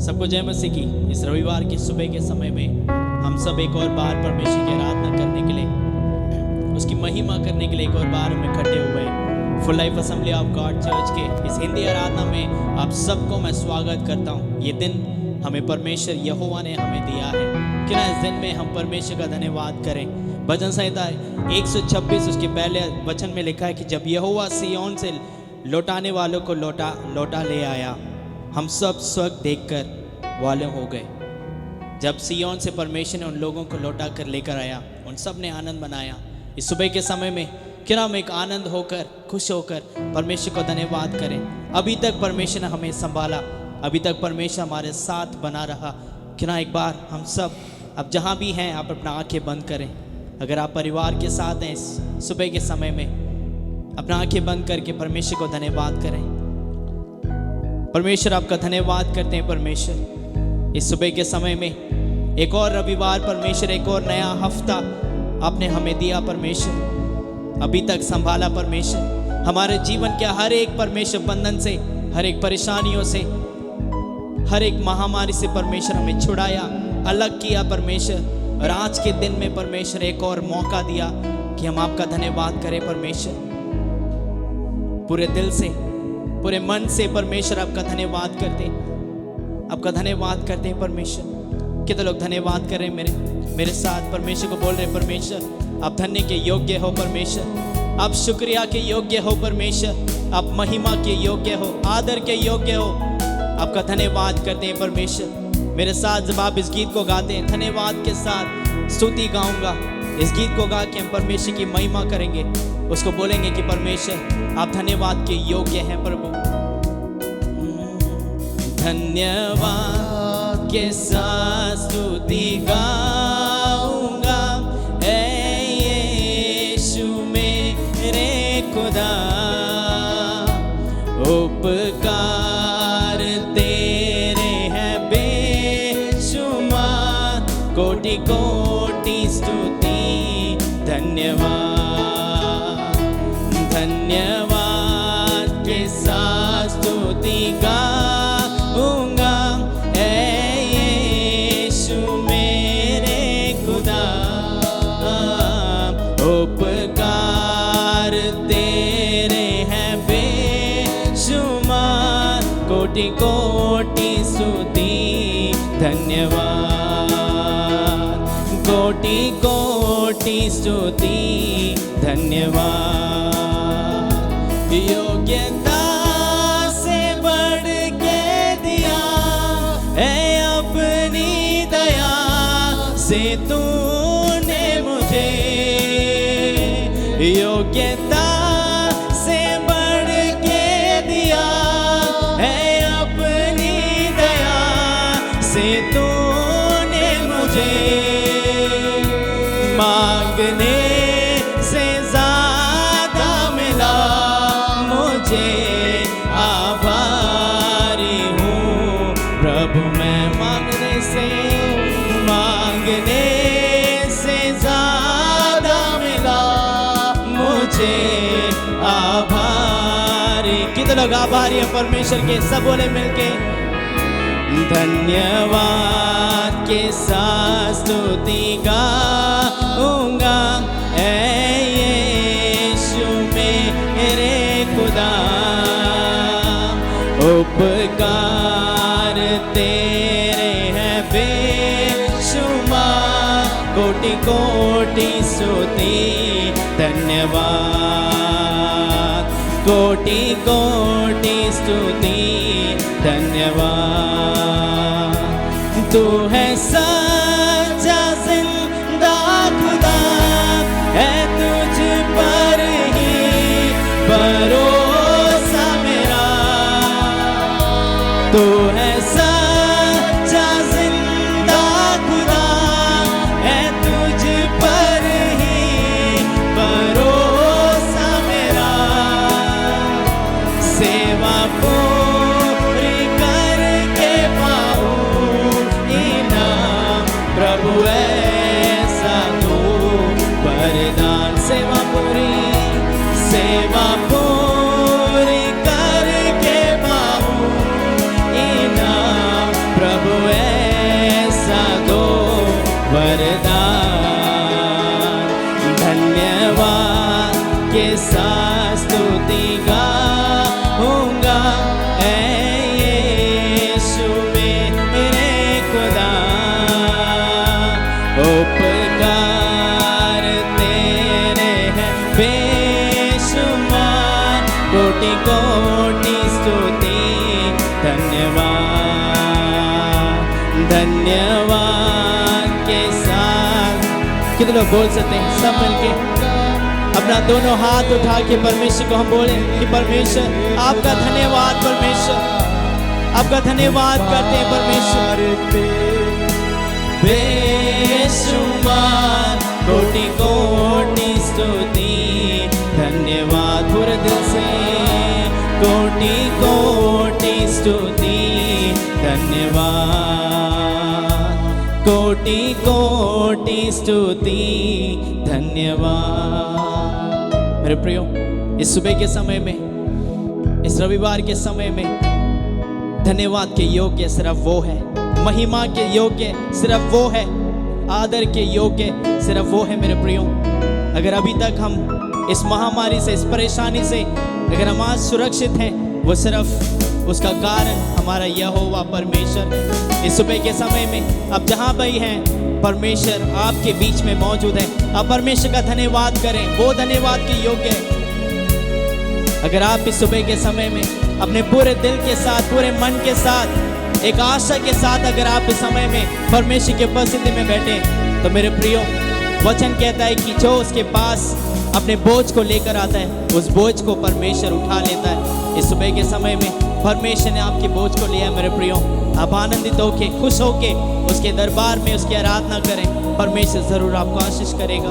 सबको जय मसीह की। इस रविवार की सुबह के समय में हम सब एक और बार परमेश्वर की आराधना करने के लिए, उसकी महिमा करने के लिए एक और बार हम इकट्ठे हुए हैं। Full life assembly of God church के इस हिंदी आराधना में आप सबको मैं स्वागत करता हूँ। ये दिन हमें परमेश्वर यहोवा ने हमें दिया है, क्यों ना इस दिन में हम परमेश्वर का धन्यवाद करें। भजन संहिता 126 उसके पहले वचन में लिखा है कि जब यहोवा सिय्योन से लौटाने वालों को लौटा ले आया, हम सब स्वर्ग देखकर वाले हो गए। जब सिय्योन से परमेश्वर ने उन लोगों को लौटा कर लेकर आया, उन सब ने आनंद मनाया। इस सुबह के समय में क्यों ना हम एक आनंद होकर, खुश होकर परमेश्वर को धन्यवाद करें। अभी तक परमेश्वर ने हमें संभाला, अभी तक परमेश्वर हमारे साथ बना रहा। क्यों ना एक बार हम सब अब जहाँ भी हैं, आप अपना आंखें बंद करें। अगर आप परिवार के साथ हैं, इस सुबह के समय में अपना आंखें बंद करके परमेश्वर को धन्यवाद करें। परमेश्वर आपका धन्यवाद करते हैं। परमेश्वर इस सुबह के समय में एक और रविवार, परमेश्वर एक और नया हफ्ता आपने हमें दिया। परमेश्वर अभी तक संभाला। परमेश्वर हमारे जीवन के हर एक परमेश्वर बंधन से, हर एक परेशानियों से, हर एक महामारी से परमेश्वर हमें छुड़ाया, अलग किया परमेश्वर। और आज के दिन में परमेश्वर एक और मौका दिया कि हम आपका धन्यवाद करें। परमेश्वर पूरे दिल से, पूरे मन से परमेश्वर आपका धन्यवाद करते, आपका धन्यवाद करते हैं। परमेश्वर कितने लोग धन्यवाद करें मेरे साथ परमेश्वर को बोल रहे, परमेश्वर आप धन्य के योग्य हो। परमेश्वर आप शुक्रिया के योग्य हो। परमेश्वर आप महिमा के योग्य हो, आदर के योग्य हो। आपका धन्यवाद करते हैं। परमेश्वर मेरे साथ जब आप इस गीत को गाते हैं, धन्यवाद के साथ स्तुति गाऊंगा। इस गीत को गा के हम परमेश्वर की महिमा करेंगे, उसको बोलेंगे कि परमेश्वर आप धन्यवाद के योग्य हैं। प्रभु धन्यवाद के साथ स्तुति गाऊंगा, ऐ यीशु मेरे खुदा। उपकार तेरे हैं बेशुमार, कोटि कोटि स्तुति धन्यवाद। धन्यवाद के साथ स्तुति गाऊंगा, ऐ यीशु मेरे खुदा। उपकार तेरे हैं बेशुमार, कोटि कोटि स्तुति धन्यवाद। कोटि कोटि स्तुति धन्यवाद। योग्यता से बढ़ के दिया है अपनी दया से तूने मुझे। योग्यता से बढ़ के दिया है अपनी दया से तूने मुझे। मांगने से ज्यादा मिला मुझे, आभारी हूँ प्रभु मैं। मांगने से ज्यादा मिला मुझे, आभारी। कितने लोग आभारी हैं परमेश्वर के? सब बोले मिलके धन्यवाद के साथ स्तुति गाऊंगा, ऐ यीशु मेरे खुदा। उपकार तेरे हैं बेशुमार, कोटि कोटि स्तुति धन्यवाद। कोटि कोटि स्तुति धन्यवाद। तू है सच्चा जिंदा खुदा, है तुझ पर ही भरोसा मेरा। तू है सच्चा जिंदा खुदा, है तुझ पर ही भरोसा मेरा। सेवा पूरी करके पाऊं इनाम, प्रभु ऐसा तू वरदान। सेवा पूरी करके पाऊं इनाम, स्तुति गाऊंगा ऐ यीशु मेरे खुदा, उपकार तेरे हैं बेशुमार, कोटि कोटि स्तुति धन्यवाद धन्यवाद के साथ। कितने लोग बोल सकते हैं सब मिलके अपना दोनों हाथ उठा के परमेश्वर को हम बोले कि परमेश्वर आपका धन्यवाद, परमेश्वर आपका धन्यवाद करते हैं परमेश्वर। बेशुमार कोटि कोटि स्तुति धन्यवाद, पूरे दिल से कोटि कोटि स्तुति धन्यवाद, कोटि कोटि स्तुति धन्यवाद। मेरे प्रियो, इस सुबह के समय में, इस रविवार के समय में धन्यवाद के योग्य सिर्फ वो है, महिमा के योग्य सिर्फ वो है, आदर के योग्य सिर्फ वो है। मेरे प्रियो, अगर अभी तक हम इस महामारी से, इस परेशानी से अगर हम आज सुरक्षित हैं, वो सिर्फ उसका कारण हमारा यहोवा परमेश्वर है। इस सुबह के समय में आप जहाँ भी हैं, परमेश्वर आपके बीच में मौजूद है। आप परमेश्वर का धन्यवाद करें, वो धन्यवाद के योग्य है। अगर आप इस सुबह के समय में अपने पूरे दिल के साथ, पूरे मन के साथ, एक आशा के साथ अगर आप इस समय में परमेश्वर की उपस्थिति में बैठे, तो मेरे प्रियो, वचन कहता है कि जो उसके पास अपने बोझ को लेकर आता है, उस बोझ को परमेश्वर उठा लेता है। इस सुबह के समय में परमेश्वर ने आपके बोझ को लिया। मेरे प्रियो, आप आनंदित होके, खुश होके उसके दरबार में उसकी आराधना करें, परमेश्वर जरूर आपको आशीष करेगा।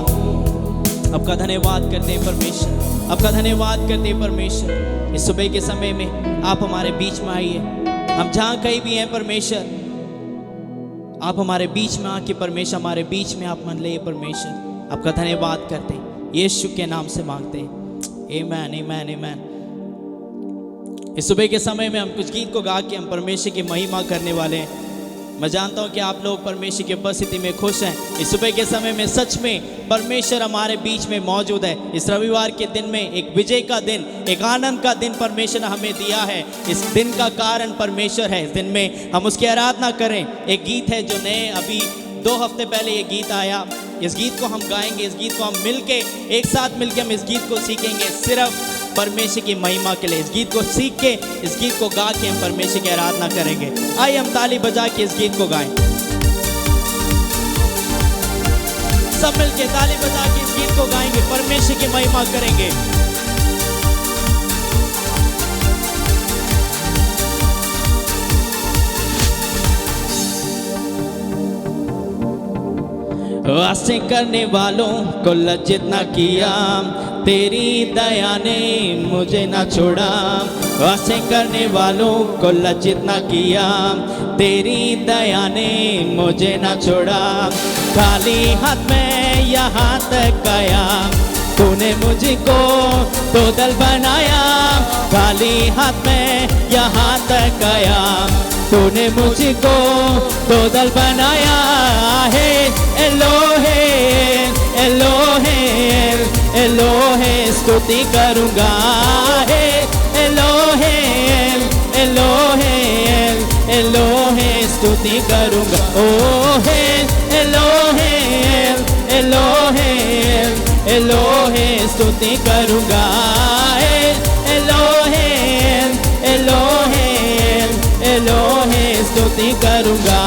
आपका धन्यवाद करते हैं परमेश्वर, आपका धन्यवाद करते हैं परमेश्वर। इस सुबह के समय में आप हमारे बीच में आइए, हम जहाँ कहीं भी हैं परमेश्वर, आप हमारे बीच में आके परमेश्वर हमारे बीच में आप मन ले परमेश्वर। आपका धन्यवाद करते हैं, यीशु के नाम से मांगते हैं, आमीन आमीन आमीन। इस सुबह के समय में हम कुछ गीत को गा के हम परमेश्वर की महिमा करने वाले हैं। मैं जानता हूँ कि आप लोग परमेश्वर की उपस्थिति में खुश हैं। इस सुबह के समय में सच में परमेश्वर हमारे बीच में मौजूद है। इस रविवार के दिन में एक विजय का दिन, एक आनंद का दिन परमेश्वर ने हमें दिया है। इस दिन का कारण परमेश्वर है। इस दिन में हम उसकी आराधना करें। एक गीत है जो नए अभी 2 हफ्ते पहले ये गीत आया। इस गीत को हम गाएंगे, इस गीत को हम मिलके, एक साथ मिलके हम इस गीत को सीखेंगे सिर्फ परमेश्वर की महिमा के लिए। इस गीत को सीख के, इस गीत को गा के हम परमेश्वर की आराधना करेंगे। आइए हम ताली बजा के इस गीत को गाएं, सब मिलके ताली बजा के इस गीत को गाएंगे, परमेश्वर की महिमा करेंगे। आशें करने वालों को लज्जित न किया, तेरी दया ने मुझे न छोड़ा। आशें करने वालों को लज्जित न किया, तेरी दया ने मुझे न छोड़ा। खाली हाथ में यहाँ तक आया, तूने मुझको तो दल बनाया। खाली हाथ में यहाँ तक आया, तूने मुझको तो दल बनाया है। एलोहे एलोहे एलोहे स्तुति करूँगा है। एलोहे एलोहे एलोहे स्तुति करूँगा। ओ है एलोहे एलोहे एलोहे स्तुति करूँगा है। एलोहे एलोहे एलोहे स्तुति करूँगा।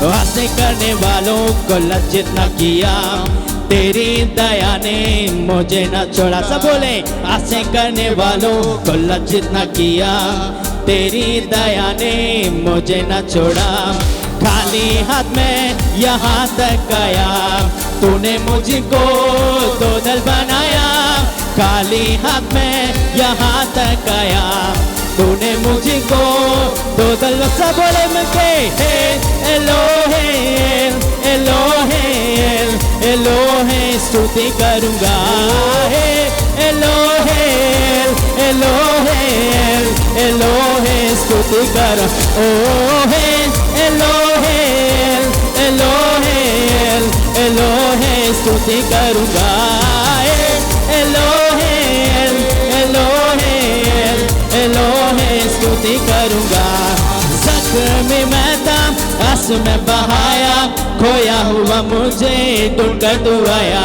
आशें करने वालों को लज्जित न किया, तेरी दया ने मुझे न छोड़ा। सब बोले, आशें करने वालों को लज्जित न किया, तेरी दया ने मुझे न छोड़ा। खाली हाथ में यहाँ तक आया, तूने मुझको तो दल बनाया। खाली हाथ में यहाँ तक आया, तूने मुझको तो दल। सब बोले मिलके, एलोहे एलोहे एलोहे स्तुति करूँगा है। एलोहे एलोहे एलोहे स्तुति कर। ओ है एलोहे एलोहे एलोहे स्तुति करूँगा है। एलोहे आंसू में बहाया, खोया हुआ मुझे ढूंढकर तू आया।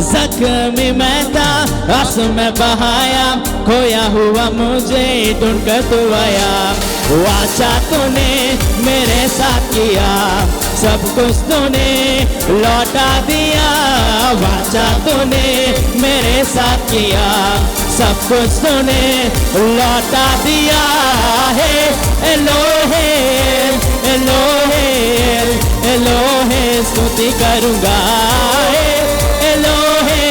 जख्मी मैं था, आंसू में बहाया, खोया हुआ मुझे ढूंढकर तू आया। वाचा तूने मेरे साथ किया, सब कुछ तूने लौटा दिया। वाचा तूने मेरे साथ किया, सब कुछ तूने लौटा दिया है। एलोहे एलोहे एलोहे स्तुति करूँगा। एलोहे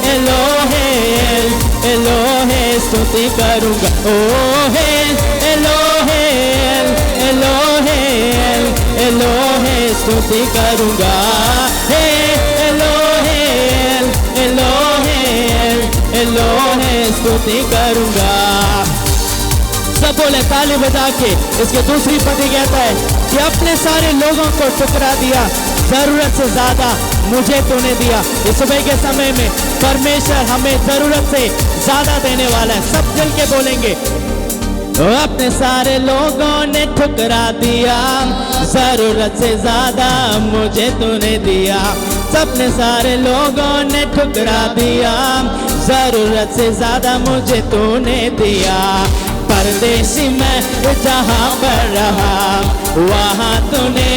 एलोहे एलोहे स्तुति करूँगा। ओहे एलोहे एलोहे एलोहे स्तुति करूँगा। हे एलोहे एलोहे एलोहे स्तुति करूँगा। सब बोले ताली बजा के। इसके दूसरी पति कहता है कि अपने सारे लोगों को ठुकरा दिया, जरूरत से ज्यादा मुझे तूने दिया। इस सुबह के समय में परमेश्वर हमें जरूरत से ज्यादा देने वाला है। सब मिल के बोलेंगे, अपने सारे लोगों ने ठुकरा दिया, जरूरत से ज्यादा मुझे तूने दिया। सबने सारे लोगों ने ठुकरा दिया, जरूरत से ज्यादा मुझे तूने दिया। परदेसी मैं जहाँ पर रहा, वहाँ तूने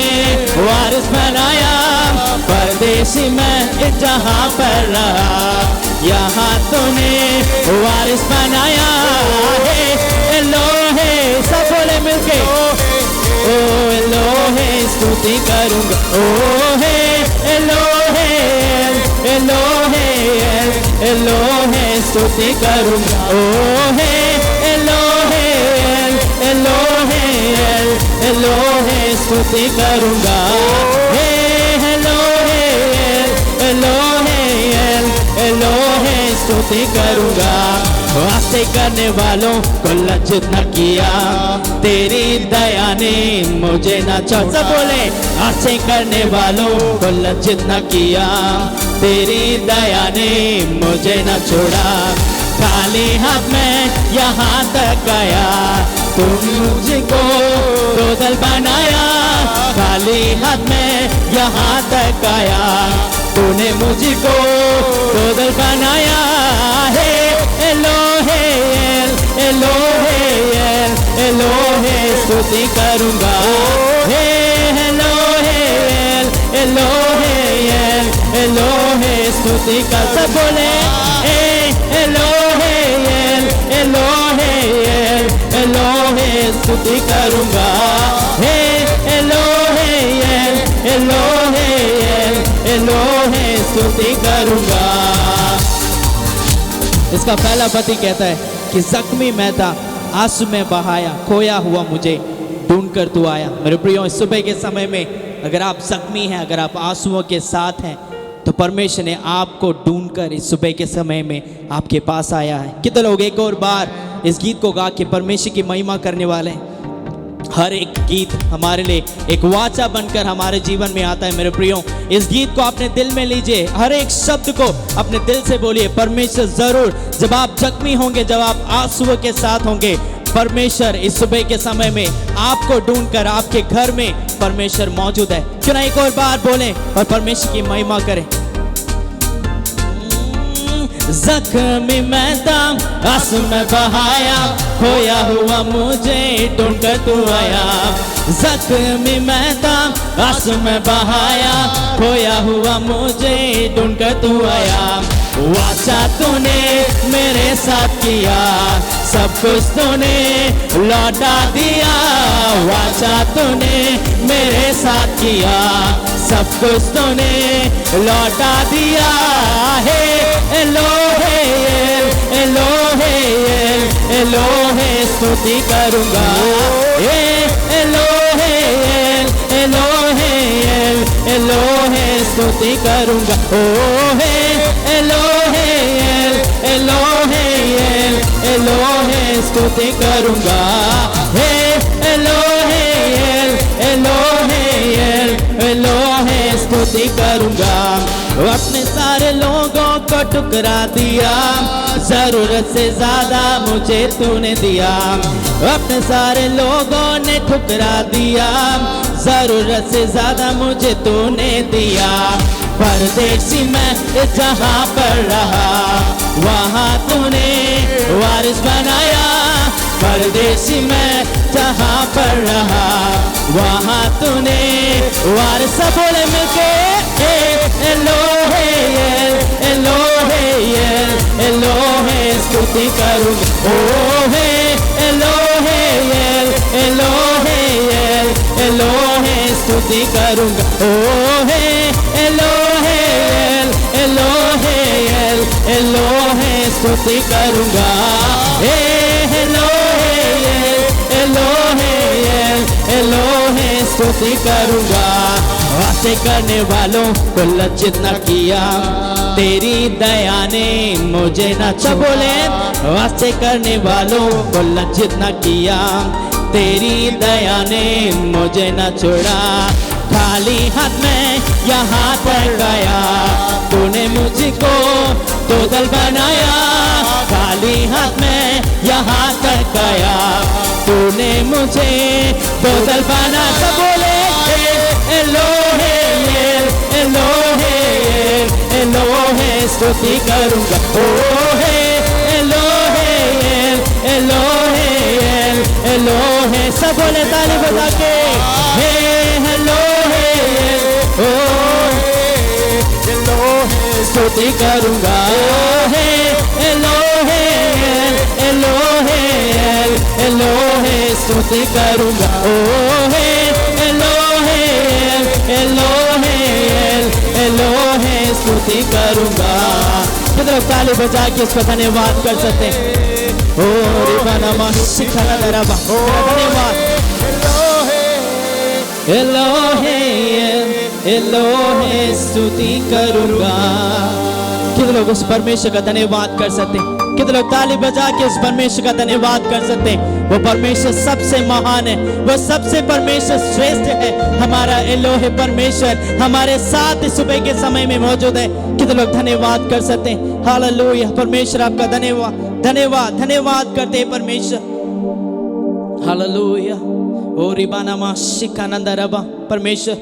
वारिस बनाया। परदेसी मैं जहाँ पर रहा, यहाँ तूने वारिस बनाया है। एलोहे सब बोले मिलके, ओ एलोहे स्तुति करूँगा। ओ हे एलोहे एलोहे एलोहे स्तुति करूँगा। ओ हे एलोहे एलोहे एलोहे स्तुति करूँगा। हे एलोहे एलोहे एलोहे स्तुति करूँगा। वास्ते करने वालों को लज्जित न किया, तेरी दया ने मुझे न छोड़ा। सब बोले, आसे करने वालों को लज्जित न किया, तेरी दया ने मुझे न छोड़ा। खाली हाथ में यहाँ तक आया, तुम मुझको रोदल बनाया। खाली हाथ में यहाँ तक आया, तूने मुझको रोदल बनाया है। एलोहे एलोहे एलोहे स्तुति करूँगा। हे एलोहे एलोहे एलोहे स्तुति कर। सब बोले, एलोहे एलोहे एलोहे स्तुति करूँगा। हे एलोहे एलोहे एलोहे स्तुति करूँगा। इसका पहला पति कहता है कि जख्मी मैं था, आंसू में बहाया, खोया हुआ मुझे ढूंढकर तू आया। मेरे प्रियो, इस सुबह के समय में अगर आप जख्मी हैं, अगर आप आंसुओं के साथ हैं, तो परमेश्वर ने आपको ढूंढकर इस सुबह के समय में आपके पास आया है। कितने लोग एक और बार इस गीत को गा के परमेश्वर की महिमा करने वाले हैं? हर एक गीत हमारे लिए एक वाचा बनकर हमारे जीवन में आता है। मेरे प्रियो, इस गीत को अपने दिल में लीजिए, हर एक शब्द को अपने दिल से बोलिए। परमेश्वर जरूर, जब आप जख्मी होंगे, जब आप आंसुओं के साथ होंगे, परमेश्वर इस सुबह के समय में आपको ढूंढकर आपके घर में परमेश्वर मौजूद है। क्यों ना एक और बार बोलें और परमेश्वर की महिमा करें। जख्मी मैं था, आंसू में बहाया, खोया हुआ मुझे ढूंढकर तू आया। जख्मी मैं था, आंसू में बहाया, खोया हुआ मुझे ढूंढकर तू आया। वाचा तूने मेरे साथ किया, सब कुछ तूने लौटा दिया। वाचा तूने मेरे साथ किया, सब कुछ तूने लौटा दिया है। एलोहे एलोहे एलोहे स्तुति करूँगा। एलोहे एलोहे एलोहे स्तुति करूँगा। ओहे एलोहे एलोहे एलोहे स्तुति करूँगा। हे एलोहे एलोहे एलोहे स्तुति करूँगा। अपने सारे लोगों को ठुकरा दिया, जरूरत से ज्यादा मुझे तूने दिया। अपने सारे लोगों ने ठुकरा दिया, जरूरत से ज्यादा मुझे तूने दिया। परदेसी मैं जहाँ पर रहा वहाँ तूने वारिस बनाया। परदेसी मैं जहाँ पर रहा वहाँ तूने वारिस। बोले मिलके एलोहे एलोहे एलोहे स्तुति करूँ ओहे एलोहे एलोहे एलोहे स्तुति करूँगा ओहे एलोहे एलोहे एलोहे स्तुति करूँगा एलोहे एलोहे एलोहे स्तुति करूँगा। वास्ते करने वालों को लज्जित न किया तेरी दया ने मुझे न बोले। वास्ते करने वालों को लज्जित न किया तेरी दया ने मुझे न छोड़ा। खाली हाथ में यहाँ तक गया तूने मुझको दोदल बनाया। खाली हाथ में यहाँ तक गया तूने मुझे दोदल बना। सब बोले एलोहे एलोहे एलोहे स्तुति करूँगा ओहे एलोहे एलोहे एलोहे। सब बोले ताली बजा के हे एलोहे एलोहे स्तुति करूँगा हे एलोहे एलोहे एलोहे स्तुति करूँगा ओहे एलोहे एलोहे एलोहे स्तुति करूँगा। किधर ताली बजा के इसको धन्यवाद कर सकते ओ रिबानामा शिखरा दरबा धन्यवाद एलोहे एलोहे स्तुति करूँगा। कितने लोग उस परमेश्वर का धन्यवाद कर सकते हैं? कितने लोग ताली बजा के उस परमेश्वर का धन्यवाद कर सकते हैं? वो परमेश्वर सबसे महान है, वो सबसे परमेश्वर श्रेष्ठ है। हमारा एलोहे परमेश्वर हमारे साथ सुबह के समय में मौजूद है। कितने लोग धन्यवाद कर सकते हैं? हालेलुया। परमेश्वर आपका धन्यवाद धन्यवाद धन्यवाद करते हैं परमेश्वर। हालेलुया। ओ रिबानामा शिकानंदा रबा। परमेश्वर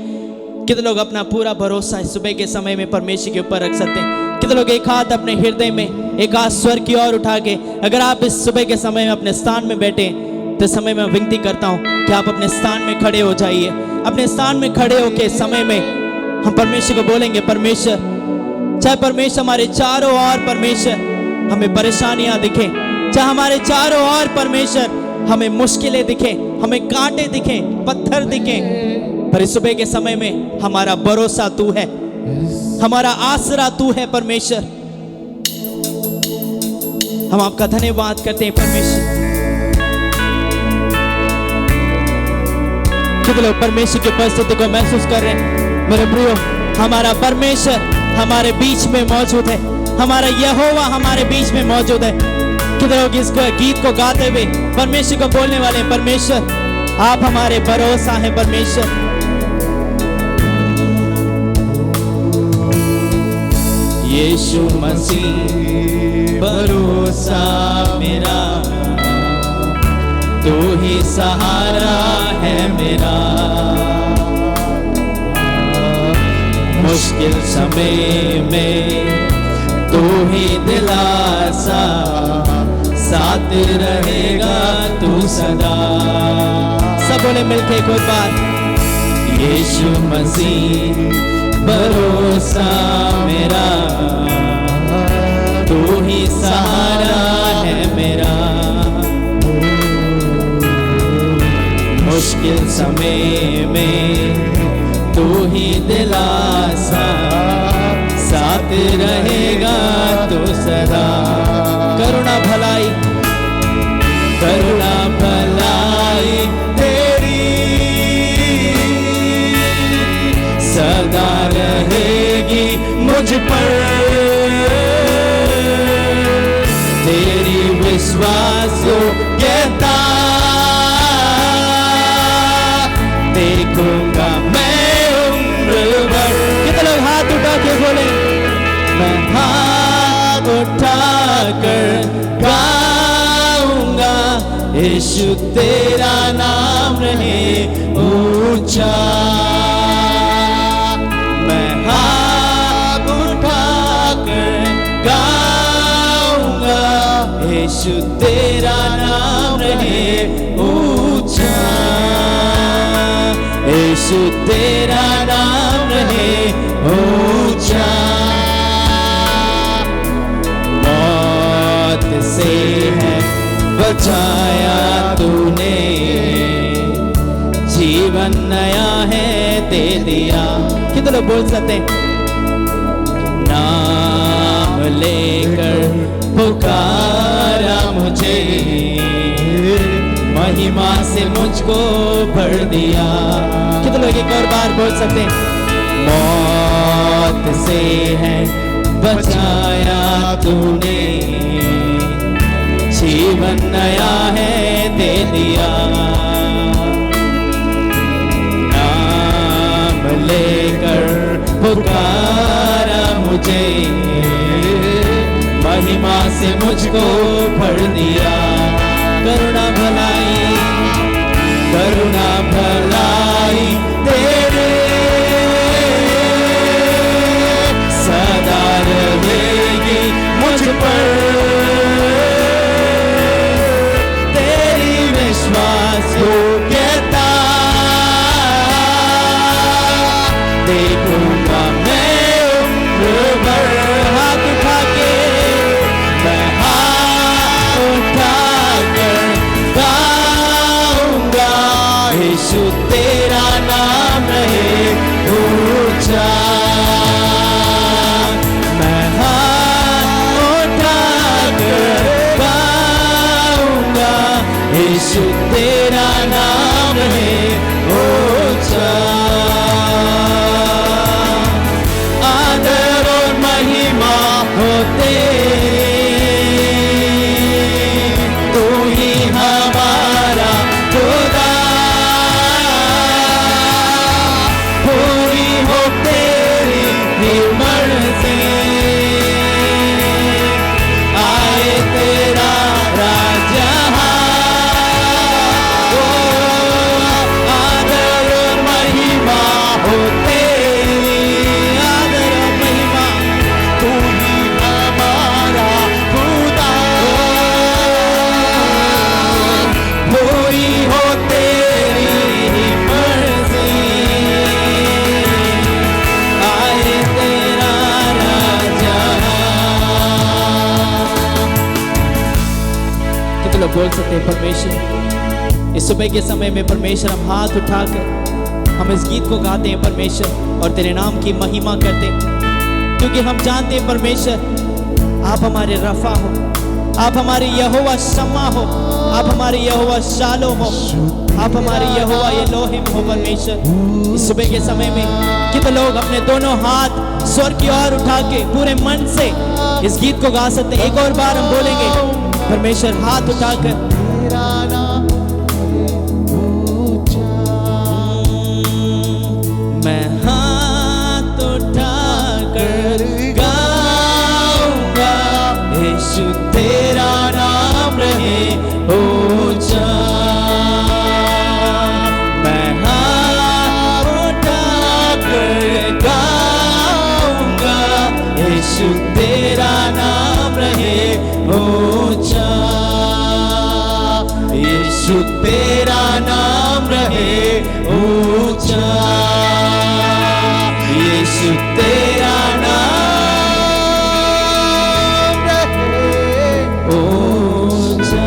कितने लोग अपना पूरा भरोसा सुबह के समय में परमेश्वर के ऊपर रख सकते हैं? कितने लोग एक हाथ अपने हृदय में एक हाथ स्वर की ओर उठा के, अगर आप इस सुबह के समय में अपने स्थान में बैठे तो समय में विनती करता हूँ कि आप अपने स्थान में खड़े हो जाइए। अपने स्थान में खड़े होके समय में हम परमेश्वर को बोलेंगे परमेश्वर, चाहे परमेश्वर हमारे चारों ओर परमेश्वर हमें परेशानियां दिखे, चाहे हमारे चारों ओर परमेश्वर हमें मुश्किलें दिखे, हमें कांटे दिखे, पत्थर दिखे, पर इस सुबह के समय में हमारा भरोसा तू है, हमारा आसरा तू है परमेश्वर। हम आपका धन्यवाद करते हैं परमेश्वर। कितने लोग परमेश्वर की उपस्थिति को महसूस कर रहे हैं? मेरे प्रियो, हमारा परमेश्वर हमारे बीच में मौजूद है, हमारा यहोवा हमारे बीच में मौजूद है। कितने लोग इस गीत को गाते हुए परमेश्वर को बोलने वाले हैं, परमेश्वर आप हमारे भरोसा हैं परमेश्वर। यीशु मसीह भरोसा मेरा, तू ही सहारा है मेरा। मुश्किल समय में तू ही दिलासा, साथ रहेगा तू सदा। सब बोले मिलके एक और बार, यीशु मसीह भरोसा मेरा, तू ही सहारा है मेरा। मुश्किल समय में तू ही दिलासा, साथ रहेगा तू सदा। करुणा भलाई, करुणा भलाई तेरी सदा रहेगी मुझ पर। तेरी विश्वास कहता देखूंगा मैं उम्र भर। कितने लोग हाथ उठा के बोले, मैं हाथ उठा कर गाऊंगा यीशु तेरा नाम रहे ऊंचा। मैं हाथ उठाकर गाऊंगा, यीशु तेरा नाम रहे ऊंचा, यीशु तेरा नाम रहे ऊंचा। मौत से है बचाया तूने, जीवन नया है दे दिया। कितने लोग बोल सकते हैं? नाम लेकर पुकारा मुझे, महिमा से मुझको भर दिया। कितने लोग एक और बार बोल सकते हैं? मौत से है बचाया तूने, जीवन नया है दे दिया। नाम लेकर पुकारा मुझे, महिमा से मुझको भर दिया। करुणा भलाई तेरे सदा रहेगी मुझ पर, तेरी विश्वास योग्यता देखूंगा मैं उम्र भर। हाथ उठा के मैं हाथ उठाकर गाऊंगा, यीशु तेरा नाम रहे ऊंचा। मैं हाथ उठाकर गाऊंगा, यीशु तेरा नाम रहे ऊंचा। आदर और महिमा हो तेरी, तू ही हमारा खुदा। पूरी हो तेरी ही मर्जी, आए तेरा राज यहाँ। आदर और महिमा हो तेरी, आदर और महिमा, तू ही हमारा खुदा। पूरी हो तेरी ही मर्जी, आए तेरा राजा। कितने लोग बोल सकते हैं परमेश्वर? इस सुबह के समय में परमेश्वर हम हाथ उठाकर हम इस गीत को गाते हैं परमेश्वर, और तेरे नाम की महिमा करते हैं, क्योंकि हम जानते हैं परमेश्वर आप हमारे रफा हो, आप हमारे यहोवा शम्मा हो, आप हमारे यहोवा शालोम हो, आप हमारे यहोवा एलोहिम हो परमेश्वर। इस सुबह के समय में कितने लोग अपने दोनों हाथ स्वर की ओर उठा के पूरे मन से इस गीत को गा सकते हैं? एक और बार हम बोलेंगे परमेश्वर हाथ उठाकर। मैं हाथ उठाकर गाऊंगा, यीशु तेरा नाम रहे ऊंचा। मैं हाथ उठाकर गाऊंगा, यीशु तेरा नाम रहे ऊंचा, यीशु तेरा नाम रहे ऊंचा, यीशु तेरा नाम रहे ऊंचा।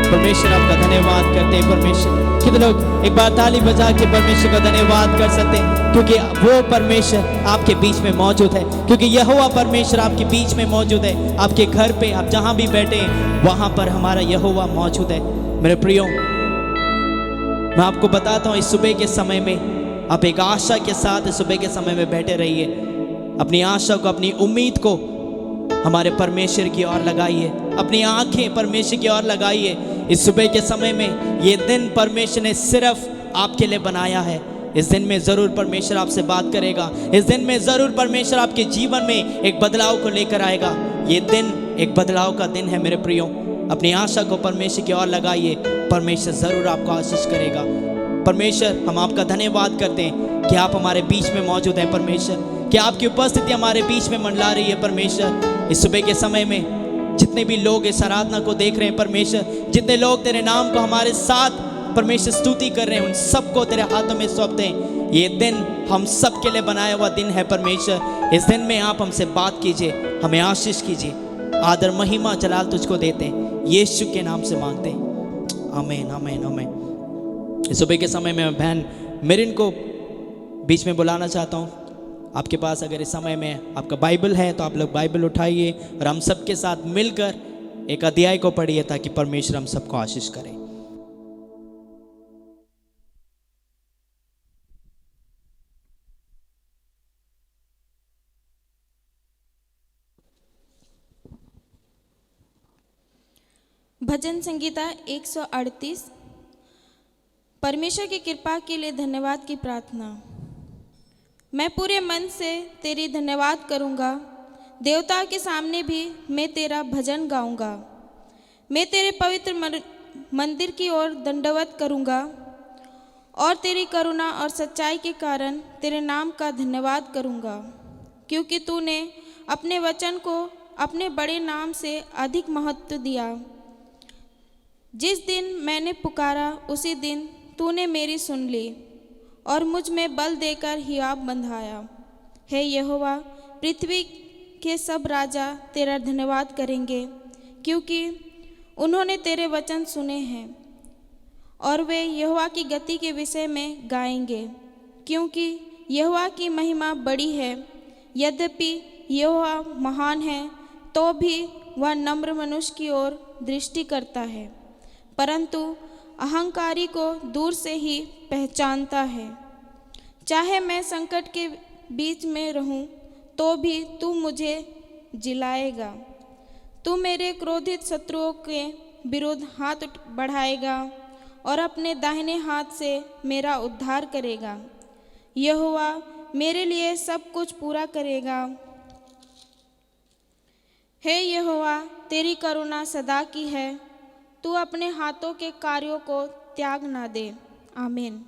परमेश्वर आपका धन्यवाद करते हैं परमेश्वर। कितने लोग एक बार ताली बजा के परमेश्वर का धन्यवाद कर सकते हैं? क्योंकि वो परमेश्वर आपके बीच में मौजूद है, क्योंकि यहोवा परमेश्वर आपके बीच में मौजूद है। आपके घर पे आप जहां भी बैठे हैं वहां पर हमारा यहोवा मौजूद है। मेरे प्रियो, मैं आपको बताता हूं इस सुबह के समय में आप एक आशा के साथ इस सुबह के समय में बैठे रहिए। अपनी आशा को, अपनी उम्मीद को हमारे परमेश्वर की ओर लगाइए, अपनी आंखें परमेश्वर की ओर लगाइए। इस सुबह के समय में ये दिन परमेश्वर ने सिर्फ आपके लिए बनाया है। इस दिन में ज़रूर परमेश्वर आपसे बात करेगा। इस दिन में ज़रूर परमेश्वर आपके जीवन में एक बदलाव को लेकर आएगा। ये दिन एक बदलाव का दिन है मेरे प्रियो। अपनी आशा को परमेश्वर की ओर लगाइए, परमेश्वर ज़रूर आपको आशीष करेगा। परमेश्वर, हम आपका धन्यवाद करते हैं कि आप हमारे बीच में मौजूद हैं परमेश्वर, कि आपकी उपस्थिति हमारे बीच में मंडला रही है परमेश्वर। इस सुबह के समय में जितने भी लोग इस आराधना को देख रहे हैं परमेश्वर, जितने लोग तेरे नाम को हमारे साथ परमेश्वर स्तुति कर रहे हैं, उन सबको तेरे हाथों में सौंपते हैं। ये दिन हम सब के लिए बनाया हुआ दिन है परमेश्वर। इस दिन में आप हमसे बात कीजिए, हमें आशीष कीजिए। आदर महिमा जलाल तुझको देते हैं, यीशु के नाम से मांगते हैं, आमीन आमीन आमीन। इस सुबह के समय में मैं बहन मेरिन को बीच में बुलाना चाहता हूँ। आपके पास अगर इस समय में आपका बाइबल है तो आप लोग बाइबल उठाइए और हम सबके साथ मिलकर एक अध्याय को पढ़िए, ताकि परमेश्वर हम सबको आशीष करे। भजन संगीता 138। परमेश्वर की कृपा के लिए धन्यवाद की प्रार्थना। मैं पूरे मन से तेरी धन्यवाद करूँगा, देवता के सामने भी मैं तेरा भजन गाऊँगा। मैं तेरे पवित्र मंदिर की ओर दंडवत करूँगा और तेरी करुणा और सच्चाई के कारण तेरे नाम का धन्यवाद करूँगा, क्योंकि तूने अपने वचन को अपने बड़े नाम से अधिक महत्व दिया। जिस दिन मैंने पुकारा उसी दिन तूने मेरी सुन ली और मुझ में बल देकर हियाव बंधाया। हे यहोवा, पृथ्वी के सब राजा तेरा धन्यवाद करेंगे, क्योंकि उन्होंने तेरे वचन सुने हैं, और वे यहोवा की गति के विषय में गाएंगे, क्योंकि यहोवा की महिमा बड़ी है। यद्यपि यहोवा महान है तो भी वह नम्र मनुष्य की ओर दृष्टि करता है, परंतु अहंकारी को दूर से ही पहचानता है। चाहे मैं संकट के बीच में रहूं तो भी तू मुझे जिलाएगा। तू मेरे क्रोधित शत्रुओं के विरुद्ध हाथ बढ़ाएगा और अपने दाहिने हाथ से मेरा उद्धार करेगा। यहोवा मेरे लिए सब कुछ पूरा करेगा। हे यहोवा, तेरी करुणा सदा की है, तू अपने हाथों के कार्यों को त्याग ना दे। आमीन।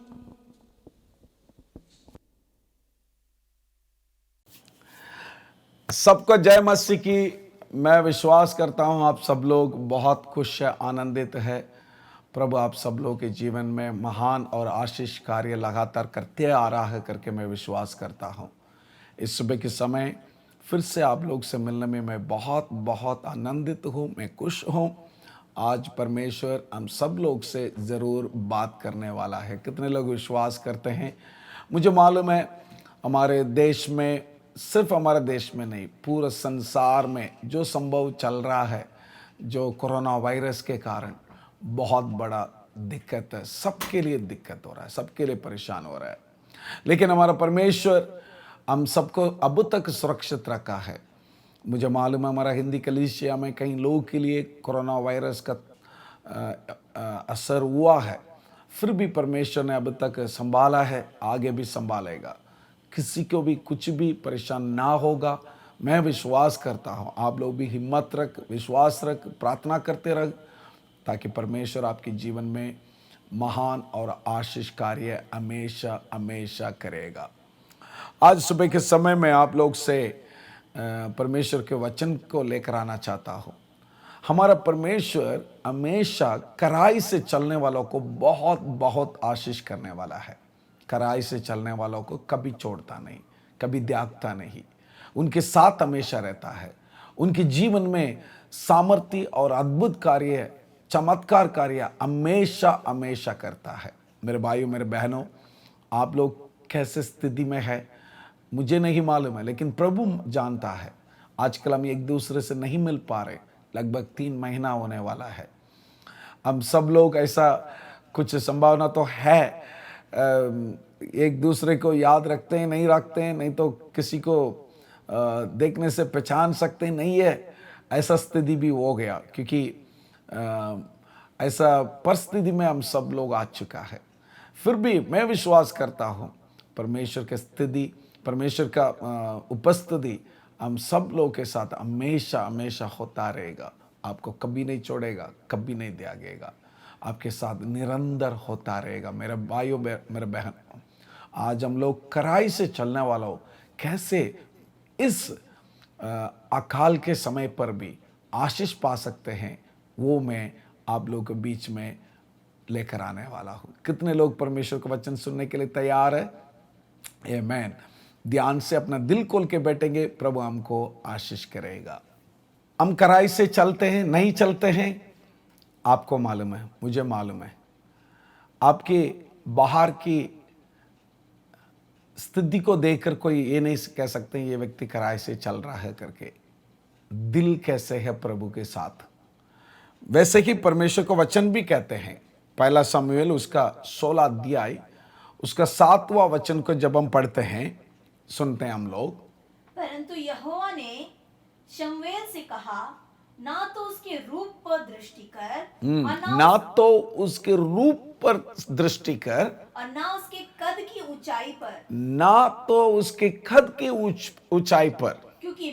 सबको जय मसीह की। मैं विश्वास करता हूं आप सब लोग बहुत खुश है, आनंदित है। प्रभु आप सब लोगों के जीवन में महान और आशीष कार्य लगातार करते आ रहा है करके मैं विश्वास करता हूं। इस सुबह के समय फिर से आप लोग से मिलने में मैं बहुत बहुत आनंदित हूं, मैं खुश हूं। आज परमेश्वर हम सब लोग से ज़रूर बात करने वाला है। कितने लोग विश्वास करते हैं? मुझे मालूम है हमारे देश में, सिर्फ हमारे देश में नहीं, पूरे संसार में जो संभव चल रहा है, जो कोरोना वायरस के कारण बहुत बड़ा दिक्कत है, सबके लिए दिक्कत हो रहा है, सबके लिए परेशान हो रहा है। लेकिन हमारा परमेश्वर हम सबको अब तक सुरक्षित रखा है। मुझे मालूम है हमारा हिंदी कलीसिया में कई लोगों के लिए कोरोना वायरस का असर हुआ है, फिर भी परमेश्वर ने अब तक संभाला है, आगे भी संभालेगा। किसी को भी कुछ भी परेशान ना होगा। मैं विश्वास करता हूँ आप लोग भी हिम्मत रख, विश्वास रख, प्रार्थना करते रह, ताकि परमेश्वर आपके जीवन में महान और आशीष कार्य हमेशा हमेशा करेगा। आज सुबह के समय में आप लोग से परमेश्वर के वचन को लेकर आना चाहता हूँ। हमारा परमेश्वर हमेशा कड़ाई से चलने वालों को बहुत बहुत आशीष करने वाला है। कड़ाई से चलने वालों को कभी छोड़ता नहीं, कभी त्यागता नहीं, उनके साथ हमेशा रहता है। उनके जीवन में सामर्थ्य और अद्भुत कार्य, चमत्कार कार्य हमेशा हमेशा करता है। मेरे भाइयों, मेरे बहनों, आप लोग कैसे स्थिति में है मुझे नहीं मालूम है, लेकिन प्रभु जानता है। आजकल हम एक दूसरे से नहीं मिल पा रहे, लगभग 3 महीना होने वाला है। हम सब लोग ऐसा कुछ संभावना तो है, एक दूसरे को याद रखते हैं, नहीं रखते हैं, नहीं तो किसी को देखने से पहचान सकते हैं, नहीं है, ऐसा स्थिति भी हो गया। क्योंकि ऐसा परिस्थिति में हम सब लोग आ चुका है। फिर भी मैं विश्वास करता हूँ परमेश्वर के स्थिति, परमेश्वर का उपस्थिति हम सब लोग के साथ हमेशा हमेशा होता रहेगा। आपको कभी नहीं छोड़ेगा, कभी नहीं त्यागेगा, आपके साथ निरंतर होता रहेगा। मेरे भाइयों, मेरे बहन, आज हम लोग कड़ाई से चलने वाला हो, कैसे इस अकाल के समय पर भी आशीष पा सकते हैं, वो मैं आप लोगों के बीच में लेकर आने वाला हूँ। कितने लोग परमेश्वर का वचन सुनने के लिए तैयार है? आमीन। ध्यान से अपना दिल खोल के बैठेंगे, प्रभु हमको आशीष करेगा। हम कड़ाई से चलते हैं, नहीं चलते हैं, आपको मालूम है, मुझे मालूम है। आपके बाहर की स्थिति को देखकर कोई ये नहीं कह सकते ये व्यक्ति कड़ाई से चल रहा है करके। दिल कैसे है प्रभु के साथ, वैसे ही परमेश्वर को वचन भी कहते हैं। पहला शमूएल उसका 16 अध्याय उसका 7वां वचन को जब हम पढ़ते हैं, सुनते हैं हम लोग। परंतु यहोवा ने शमूएल से कहा, ना तो उसके रूप पर दृष्टि कर और ना तो उसके रूप पर दृष्टि कर और ना उसके कद की ऊंचाई पर, ना तो उसके कद की ऊंचाई पर, क्योंकि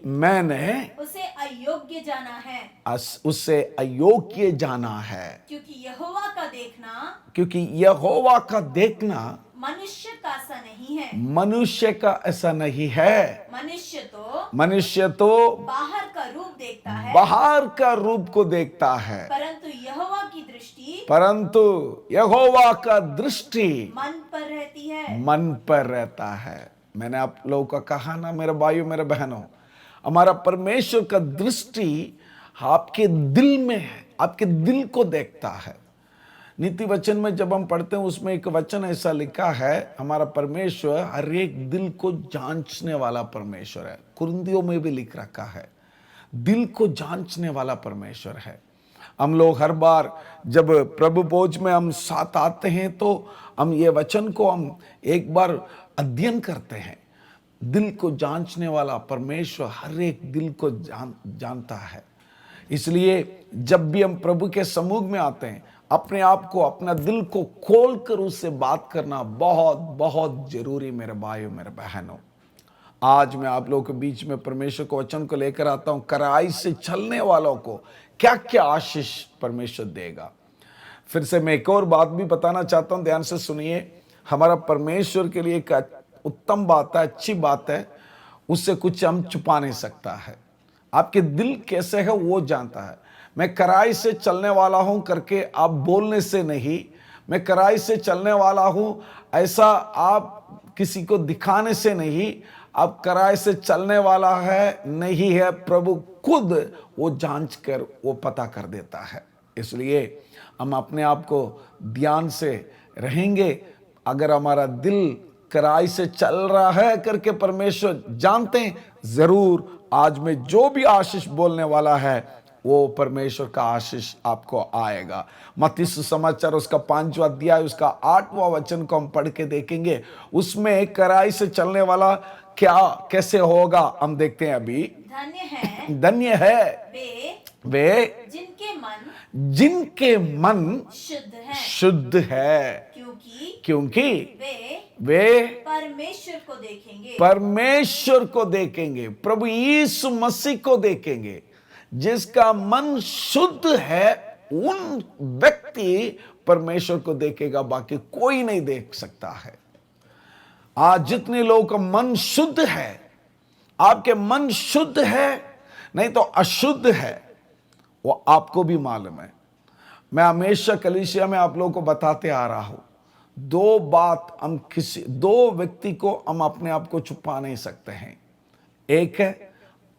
मैंने उसे अयोग्य जाना है। उससे अयोग्य जाना है। क्योंकि यहोवा का देखना मनुष्य का ऐसा नहीं है। मनुष्य का ऐसा नहीं है। मनुष्य तो बाहर का रूप देखता है, बाहर का रूप को देखता है, परंतु यहोवा का दृष्टि मन पर रहती है, मन पर रहता है। मैंने आप लोगों का कहा ना मेरे भाइयों, मेरे बहनों, हमारा परमेश्वर का दृष्टि आपके दिल में है, आपके दिल को देखता है। नीति वचन में जब हम पढ़ते हैं उसमें एक वचन ऐसा लिखा है, हमारा परमेश्वर हर एक दिल को जांचने वाला परमेश्वर है। कुरिन्थियों में भी लिख रखा है, दिल को जांचने वाला परमेश्वर है। हम लोग हर बार जब प्रभु भोज में हम साथ आते हैं तो हम ये वचन को हम एक बार अध्ययन करते हैं। दिल को जांचने वाला परमेश्वर हर एक दिल को जानता है। इसलिए जब भी हम प्रभु के समूह में आते हैं, अपने आप को, अपना दिल को खोल कर उससे बात करना बहुत बहुत जरूरी मेरे भाइयों, मेरे बहनों। आज मैं आप लोगों के बीच में परमेश्वर को वचन को लेकर आता हूं। कड़ाई से चलने वालों को क्या क्या आशीष परमेश्वर देगा। फिर से मैं एक और बात भी बताना चाहता हूं, ध्यान से सुनिए। हमारा परमेश्वर के लिए एक उत्तम बात है, अच्छी बात है, उससे कुछ हम छुपा नहीं सकता है। आपके दिल कैसे है वो जानता है। मैं कड़ाई से चलने वाला हूं करके आप बोलने से नहीं, मैं कड़ाई से चलने वाला हूं ऐसा आप किसी को दिखाने से नहीं, आप कड़ाई से चलने वाला है नहीं है, प्रभु खुद वो जांच कर वो पता कर देता है। इसलिए हम अपने आप को ध्यान से रहेंगे। अगर हमारा दिल कड़ाई से चल रहा है करके परमेश्वर जानते हैं, जरूर आज में जो भी आशीष बोलने वाला है वो परमेश्वर का आशीष आपको आएगा। मत्ती सुसमाचार उसका 5वां अध्याय उसका 8वां वचन को हम पढ़ के देखेंगे। उसमें कड़ाई से चलने वाला क्या कैसे होगा हम देखते हैं अभी। धन्य है वे जिनके मन शुद्ध है, क्योंकि वे परमेश्वर को देखेंगे, प्रभु यीशु मसीह को देखेंगे। जिसका मन शुद्ध है उन व्यक्ति परमेश्वर को देखेगा, बाकी कोई नहीं देख सकता है। आज जितने लोगों का मन शुद्ध है, आपके मन शुद्ध है नहीं तो अशुद्ध है, वो आपको भी मालूम है। मैं हमेशा कलीसिया में आप लोगों को बताते आ रहा हूं, दो व्यक्ति को हम अपने आप को छुपा नहीं सकते हैं। एक है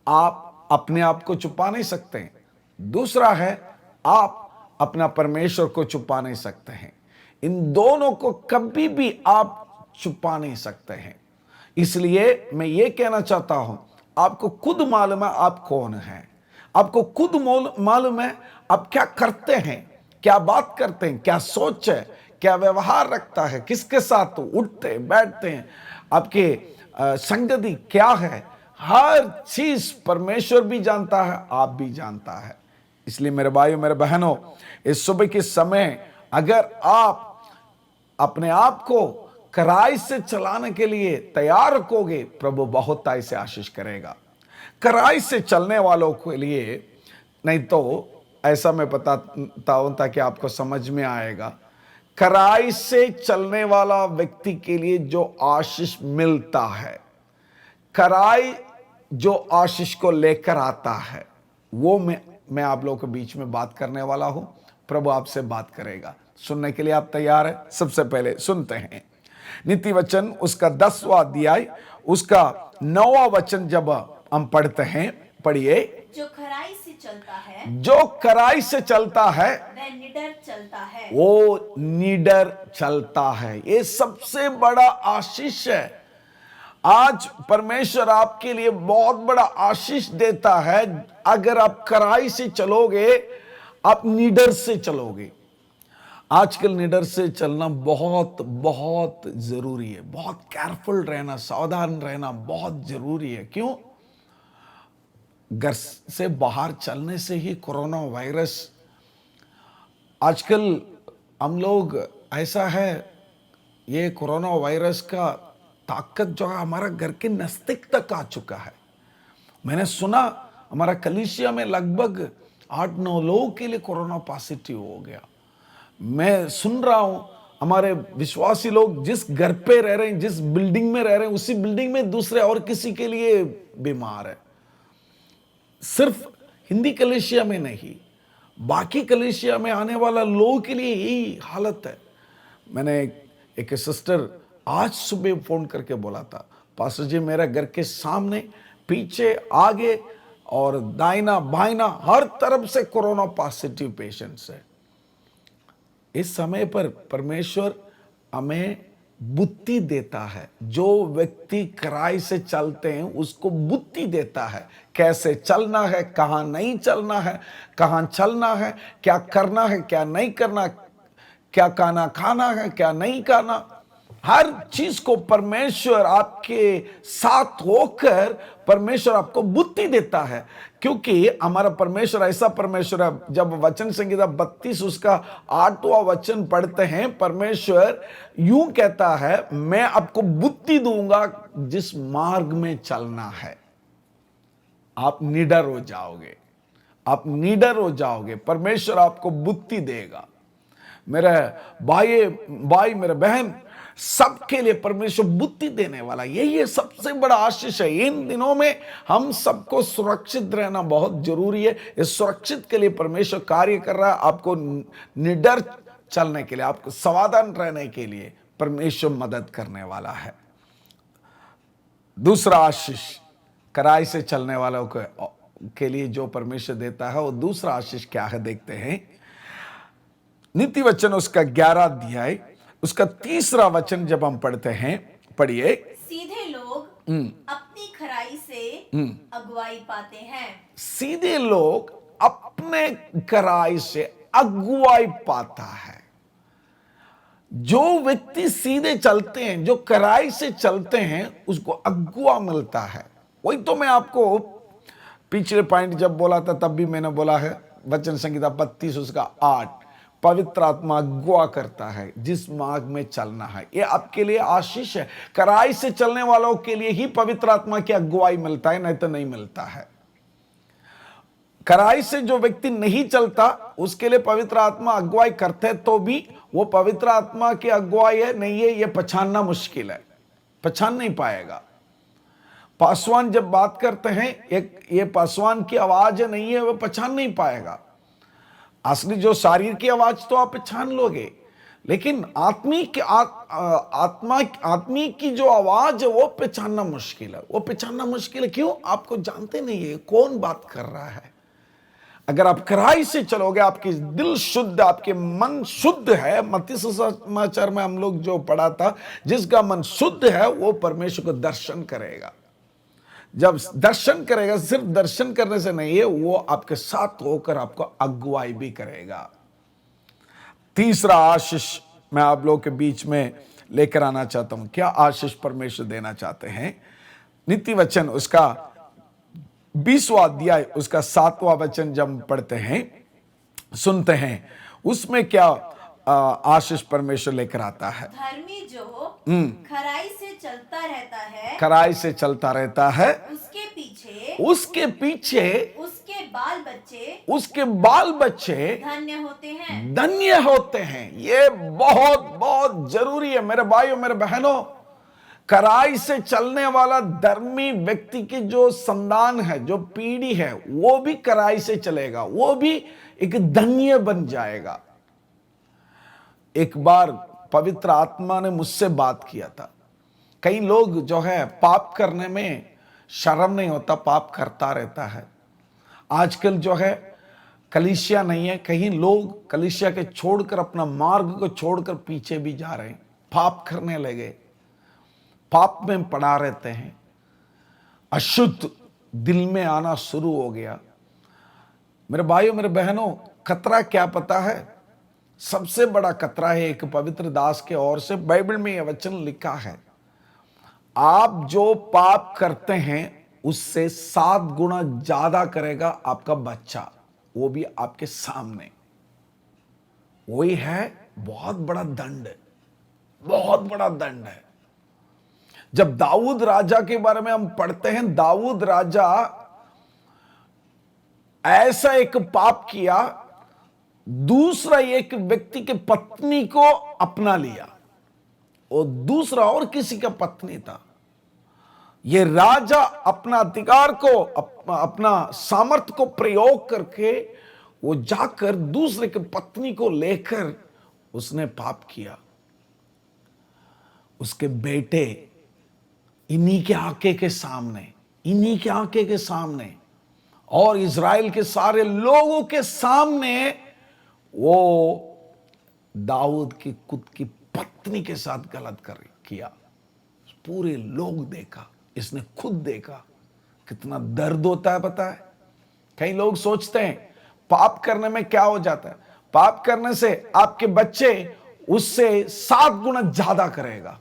आप अपने आप को छुपा नहीं सकते हैं, दूसरा है आप अपना परमेश्वर को छुपा नहीं सकते हैं। इन दोनों को कभी भी आप छुपा नहीं सकते हैं। इसलिए मैं ये कहना चाहता हूं, आपको खुद मालूम है आप कौन हैं, आपको खुद मालूम है आप क्या करते हैं, क्या बात करते हैं, क्या सोच है, क्या व्यवहार रखता है, किसके साथ उठते बैठते हैं, आपके संगति क्या है, हर चीज परमेश्वर भी जानता है, आप भी जानता है। इसलिए मेरे भाइयों, मेरे बहनों, इस सुबह के समय अगर आप अपने आप को कड़ाई से चलाने के लिए तैयार रखोगे, प्रभु बहुत से आशीष करेगा। कड़ाई से चलने वालों के लिए, नहीं तो ऐसा मैं बताता हूं ताकि आपको समझ में आएगा, कड़ाई से चलने वाला व्यक्ति के लिए जो आशीष मिलता है, कड़ाई जो आशीष को लेकर आता है, वो मैं आप लोगों के बीच में बात करने वाला हूं। प्रभु आपसे बात करेगा। सुनने के लिए आप तैयार हैं? सबसे पहले सुनते हैं नीति वचन उसका 10वां अध्याय उसका 9वां वचन जब हम पढ़ते हैं, पढ़िए। जो खराई से चलता है, जो कड़ाई से चलता है वह निडर चलता है। वो निडर चलता है। ये सबसे बड़ा आशीष है। आज परमेश्वर आपके लिए बहुत बड़ा आशीष देता है। अगर आप कड़ाई से चलोगे, आप निडर से चलोगे। आजकल निडर से चलना बहुत बहुत जरूरी है। बहुत केयरफुल रहना, सावधान रहना बहुत जरूरी है। क्यों? घर से बाहर चलने से ही कोरोना वायरस, आजकल हम लोग ऐसा है, ये कोरोना वायरस का ताकत जो है हमारा घर के नजदीक तक आ चुका है। मैंने सुना हमारा कलीसिया में लगभग 8-9 लोगों के लिए कोरोना पॉजिटिव हो गया। मैं सुन रहा हूं हमारे विश्वासी लोग जिस घर पे रह रहे हैं, जिस बिल्डिंग में रह रहे हैं, उसी बिल्डिंग में दूसरे और किसी के लिए बीमार है। सिर्फ हिंदी कलीसिया में नहीं, बाकी कलीसिया में आने वाला लोगों के लिए यही हालत है। मैंने एक सिस्टर आज सुबह फोन करके बोला था, पास्टर जी मेरा घर के सामने, पीछे, आगे और दाहिना बाइना हर तरफ से कोरोना पॉजिटिव पेशेंट्स है। इस समय पर परमेश्वर हमें बुद्धि देता है। जो व्यक्ति कड़ाई से चलते हैं उसको बुद्धि देता है, कैसे चलना है, कहाँ नहीं चलना है, कहाँ चलना है, क्या करना है, क्या नहीं करना, क्या खाना खाना है, क्या नहीं खाना। हर चीज को परमेश्वर आपके साथ होकर परमेश्वर आपको बुद्धि देता है। क्योंकि हमारा परमेश्वर ऐसा परमेश्वर है। जब वचन संहिता 32 उसका 8वां वचन पढ़ते हैं, परमेश्वर यूं कहता है, मैं आपको बुद्धि दूंगा जिस मार्ग में चलना है। आप निडर हो जाओगे, आप निडर हो जाओगे, परमेश्वर आपको बुद्धि देगा। मेरे भाई मेरे बहन सबके लिए परमेश्वर बुद्धि देने वाला, यही सबसे बड़ा आशीष है। इन दिनों में हम सबको सुरक्षित रहना बहुत जरूरी है। इस सुरक्षित के लिए परमेश्वर कार्य कर रहा है। आपको निडर चलने के लिए, आपको सावधान रहने के लिए परमेश्वर मदद करने वाला है। दूसरा आशीष कड़ाई से चलने वालों के लिए जो परमेश्वर देता है, वो दूसरा आशीष क्या है देखते हैं। नीति वचन उसका 11 अध्याय उसका 3रा वचन जब हम पढ़ते हैं, पढ़िए। सीधे लोग अपनी खराई से अगुवाई पाते हैं। सीधे लोग अपने कड़ाई से अगुवाई पाता है। जो व्यक्ति सीधे चलते हैं, जो कड़ाई से चलते हैं, उसको अगुआ मिलता है। वही तो मैं आपको पिछले पॉइंट जब बोला था तब भी मैंने बोला है, वचन संहिता 32 उसका 8, पवित्र आत्मा अगुआ करता है जिस मार्ग में चलना है। ये आपके लिए आशीष है। कड़ाई से चलने वालों के लिए ही पवित्र आत्मा की अगुवाई मिलता है, नहीं तो नहीं मिलता है। कड़ाई से जो व्यक्ति नहीं चलता उसके लिए पवित्र आत्मा अगुवाई करते तो भी वो पवित्र आत्मा की अगुवाई है नहीं है, ये पहचानना मुश्किल है, पहचान नहीं पाएगा। पासवान जब बात करते हैं, ये पासवान की आवाज है नहीं है, वो पहचान नहीं पाएगा। असली जो शरीर की आवाज तो आप पहचान लोगे, लेकिन आत्मिक की जो आवाज है वो पहचानना मुश्किल है। वो पहचानना मुश्किल है क्यों? आपको जानते नहीं है कौन बात कर रहा है। अगर आप कड़ाई से चलोगे, आपकी दिल शुद्ध, आपके मन शुद्ध है। मत्ती सुसमाचार में हम लोग जो पढ़ा था, जिसका मन शुद्ध है वो परमेश्वर को दर्शन करेगा। जब दर्शन करेगा, सिर्फ दर्शन करने से नहीं है, वो आपके साथ होकर आपको अगुवाई भी करेगा। तीसरा आशीष मैं आप लोगों के बीच में लेकर आना चाहता हूं। क्या आशीष परमेश्वर देना चाहते हैं? नीति वचन उसका 20वां अध्याय उसका 7वां वचन जब पढ़ते हैं, सुनते हैं, उसमें क्या आशीष परमेश्वर लेकर आता है। धर्मी जो खराई से चलता रहता है, खराई से चलता रहता है, उसके पीछे उसके पीछे उसके बाल बच्चे धन्य होते हैं। धन्य होते हैं। ये बहुत बहुत जरूरी है मेरे भाइयों मेरे बहनों। कराई से चलने वाला धर्मी व्यक्ति की जो संतान है, जो पीढ़ी है, वो भी कराई से चलेगा, वो भी एक धन्य बन जाएगा। एक बार पवित्र आत्मा ने मुझसे बात किया था। कई लोग जो है पाप करने में शर्म नहीं होता, पाप करता रहता है। आजकल जो है कलीसिया नहीं है, कहीं लोग कलीसिया के छोड़कर अपना मार्ग को छोड़कर पीछे भी जा रहे हैं, पाप करने लगे, पाप में पड़ा रहते हैं, अशुद्ध दिल में आना शुरू हो गया। मेरे भाइयों मेरे बहनों, खतरा क्या पता है? सबसे बड़ा खतरा है, एक पवित्र दास के ओर से बाइबल में यह वचन लिखा है, आप जो पाप करते हैं उससे 7 गुना ज्यादा करेगा आपका बच्चा, वो भी आपके सामने। वही है बहुत बड़ा दंड, बहुत बड़ा दंड है। जब दाऊद राजा के बारे में हम पढ़ते हैं, दाऊद राजा ऐसा एक पाप किया, दूसरा एक व्यक्ति के पत्नी को अपना लिया, और दूसरा और किसी का पत्नी था। ये राजा अपना अधिकार को, अपना सामर्थ्य को प्रयोग करके वो जाकर दूसरे के पत्नी को लेकर उसने पाप किया। उसके बेटे इन्हीं के आंखें के सामने, इन्हीं के आंखें के सामने और इज़राइल के सारे लोगों के सामने वो दाऊद की खुद की पत्नी के साथ गलत किया। पूरे लोग देखा, इसने खुद देखा। कितना दर्द होता है पता है? कई लोग सोचते हैं पाप करने में क्या हो जाता है, पाप करने से आपके बच्चे उससे 7 गुना ज्यादा करेगा,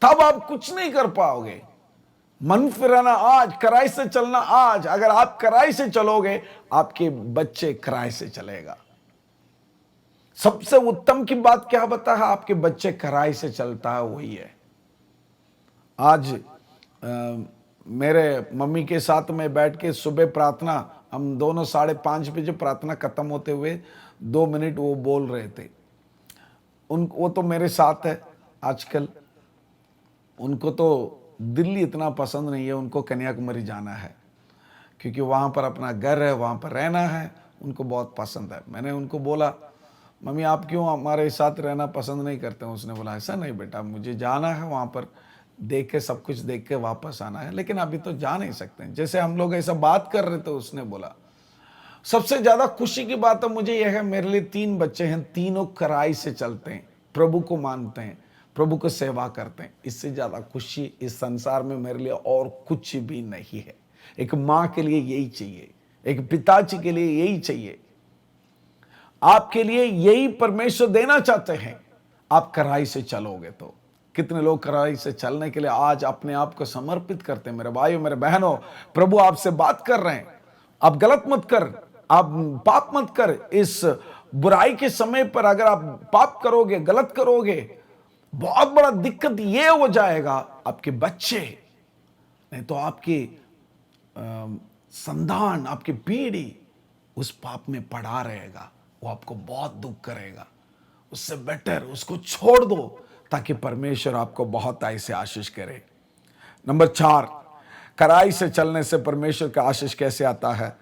तब आप कुछ नहीं कर पाओगे। मन फिराना आज, कराई से चलना आज। अगर आप कराई से चलोगे, आपके बच्चे कराई से चलेगा। सबसे उत्तम की बात क्या बता है? आपके बच्चे कराई से चलता है, वही है। आज मेरे मम्मी के साथ में बैठ के सुबह प्रार्थना, हम दोनों 5:30 बजे प्रार्थना खत्म होते हुए 2 मिनट वो बोल रहे थे। वो तो मेरे साथ है आजकल। उनको तो दिल्ली इतना पसंद नहीं है, उनको कन्याकुमारी जाना है, क्योंकि वहाँ पर अपना घर है, वहाँ पर रहना है, उनको बहुत पसंद है। मैंने उनको बोला, मम्मी आप क्यों हमारे साथ रहना पसंद नहीं करते हैं? उसने बोला, ऐसा नहीं बेटा, मुझे जाना है वहाँ पर, देख के सब कुछ देख के वापस आना है, लेकिन अभी तो जा नहीं सकते। जैसे हम लोग ऐसा बात कर रहे थे, उसने बोला सबसे ज़्यादा खुशी की बात है मुझे यह है, मेरे लिए 3 बच्चे हैं, तीनों कराई से चलते हैं, प्रभु को मानते हैं, प्रभु को सेवा करते हैं। इससे ज़्यादा खुशी इस संसार में मेरे लिए और कुछ भी नहीं है। एक माँ के लिए यही चाहिए, एक पिताजी के लिए यही चाहिए, आपके लिए यही परमेश्वर देना चाहते हैं। आप कराई से चलोगे तो। कितने लोग कराई से चलने के लिए आज अपने आप को समर्पित करते हैं। मेरे भाइयों मेरे बहनों, प्रभु आपसे बात कर रहे हैं, आप गलत मत कर, आप पाप मत कर। इस बुराई के समय पर अगर आप पाप करोगे, गलत करोगे, बहुत बड़ा दिक्कत ये हो जाएगा, आपके बच्चे नहीं तो आपकी संतान, आपकी पीढ़ी उस पाप में पड़ा रहेगा, वो आपको बहुत दुख करेगा। उससे बेटर उसको छोड़ दो, ताकि परमेश्वर आपको बहुत ऐसे आशीष करे। नंबर 4, कराई से चलने से परमेश्वर का आशीष कैसे आता है?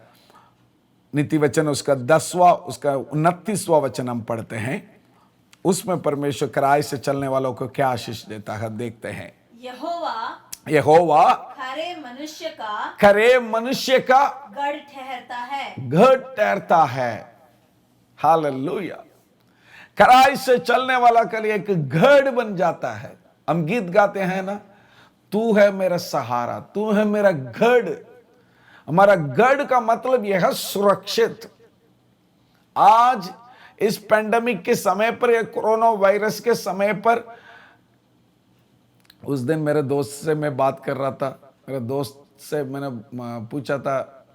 नीति वचन उसका 10वां, उसका 29वां वचन हम पढ़ते हैं। उसमें परमेश्वर कराई से चलने वालों को क्या आशीष देता है, देखते हैं। यहोवा खरे मनुष्य का गढ़ ठहरता है, गढ़ ठहरता है। हालेलुया। कराई से चलने वाला के लिए एक गढ़ बन जाता है। हम गीत गाते हैं ना, तू है मेरा सहारा, तू है मेरा गढ़। हमारा गढ़ का मतलब यह है सुरक्षित। आज इस पेंडेमिक के समय पर, या कोरोना वायरस के समय पर, उस दिन मेरे दोस्त से मैं बात कर रहा था। मेरे दोस्त से मैंने पूछा था,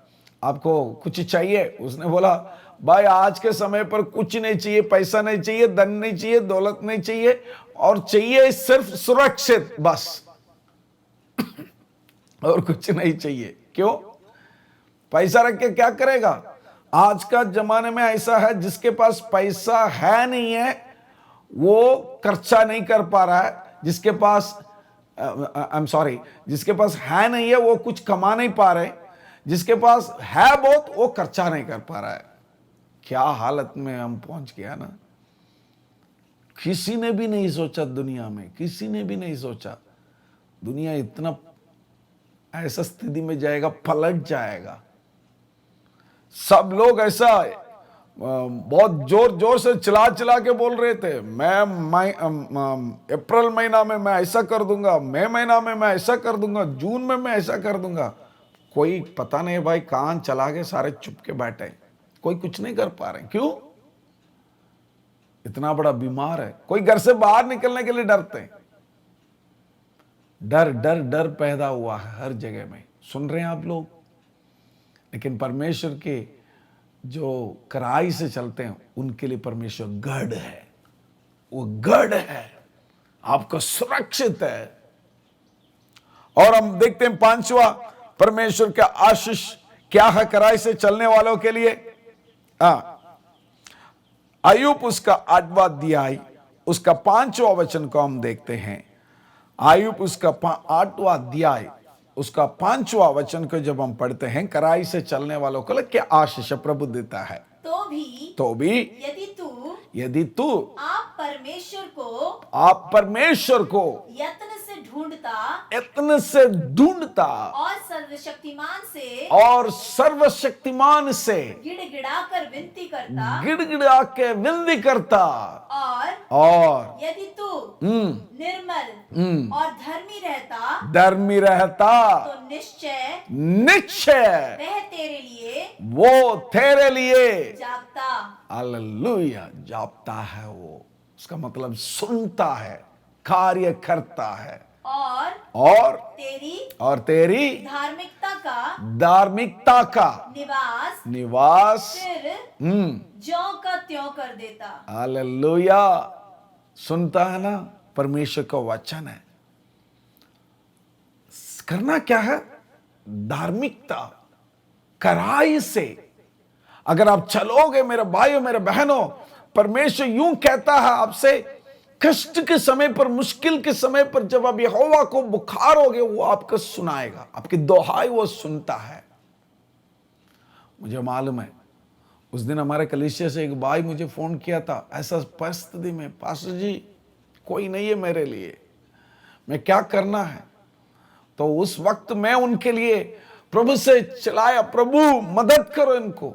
आपको कुछ चाहिए? उसने बोला भाई आज के समय पर कुछ नहीं चाहिए, पैसा नहीं चाहिए, धन नहीं चाहिए, दौलत नहीं चाहिए, और चाहिए सिर्फ सुरक्षित बस। और कुछ नहीं चाहिए। क्यों? पैसा रख के क्या करेगा? आज का जमाने में ऐसा है, जिसके पास पैसा है नहीं है वो खर्चा नहीं कर पा रहा है, जिसके पास जिसके पास है नहीं है वो कुछ कमा नहीं पा रहे, जिसके पास है बहुत वो खर्चा नहीं कर पा रहा है। क्या हालत में हम पहुंच गया ना। किसी ने भी नहीं सोचा, दुनिया में किसी ने भी नहीं सोचा दुनिया इतना ऐसा स्थिति में जाएगा, पलट जाएगा। सब लोग ऐसा बहुत जोर जोर से चिल्ला चिल्ला के बोल रहे थे, मैं अप्रैल महीना में मैं ऐसा कर दूंगा, मई महीना में मैं ऐसा कर दूंगा, जून में मैं ऐसा कर दूंगा। कोई पता नहीं भाई कहां चला गए, सारे चुप के बैठे, कोई कुछ नहीं कर पा रहे। क्यों? इतना बड़ा बीमार है, कोई घर से बाहर निकलने के लिए डरते हैं। डर डर डर पैदा हुआ है हर जगह में, सुन रहे हैं आप लोग। लेकिन परमेश्वर के जो कड़ाई से चलते हैं उनके लिए परमेश्वर गढ़ है, वो गढ़ है, आपको सुरक्षित है। और हम देखते हैं पांचवा परमेश्वर का आशीष क्या है कड़ाई से चलने वालों के लिए। अय्यूब उसका 8वां अध्याय उसका 5वां वचन को हम देखते हैं। अय्यूब उसका 8वां अध्याय उसका 5वां वचन को जब हम पढ़ते हैं, कड़ाई से चलने वालों को क्या आशीष प्रभु देता है। तो भी यदि तू आप परमेश्वर को यत्न से ढूंढता और सर्वशक्तिमान से गिड़गिड़ा के विनती करता और यदि तू निर्मल और धर्मी रहता तो निश्चय वो तेरे लिए जागता। हालेलुया, जागता है वो। उसका मतलब सुनता है, कार्य करता है और तेरी धार्मिकता का निवास ज्यों का त्यों कर देता। हालेलुया। सुनता है ना, परमेश्वर का वचन है। करना क्या है? धार्मिकता, कड़ाई से अगर आप चलोगे मेरे भाइयों मेरे बहनों, परमेश्वर यूं कहता है आपसे, कष्ट के समय पर, मुश्किल के समय पर जब आप यहोवा को पुकारोगे वो आपको सुनाएगा, आपकी दुहाई वो सुनता है। मुझे मालूम है उस दिन हमारे कलीसिया से एक भाई मुझे फोन किया था, ऐसा परिस्थिति में, पास्टर जी कोई नहीं है मेरे लिए, मैं क्या करना है? तो उस वक्त मैं उनके लिए प्रभु से चिल्लाया, प्रभु मदद करो इनको।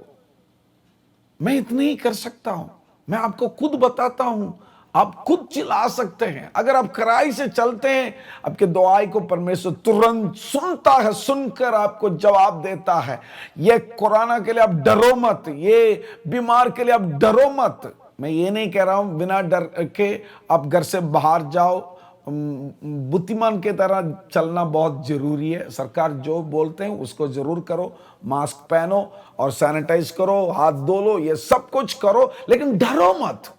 मैं इतनी ही कर सकता हूं, मैं आपको खुद बताता हूं, आप खुद चिल्ला सकते हैं। अगर आप कड़ाई से चलते हैं, आपके दुआई को परमेश्वर तुरंत सुनता है, सुनकर आपको जवाब देता है। ये कोरोना के लिए आप डरो मत, ये बीमार के लिए आप डरो मत। मैं ये नहीं कह रहा हूं बिना डर के आप घर से बाहर जाओ, बुद्धिमान के तरह चलना बहुत जरूरी है। सरकार जो बोलते हैं उसको जरूर करो, मास्क पहनो और सैनिटाइज करो, हाथ धो लो, ये सब कुछ करो, लेकिन डरो मत,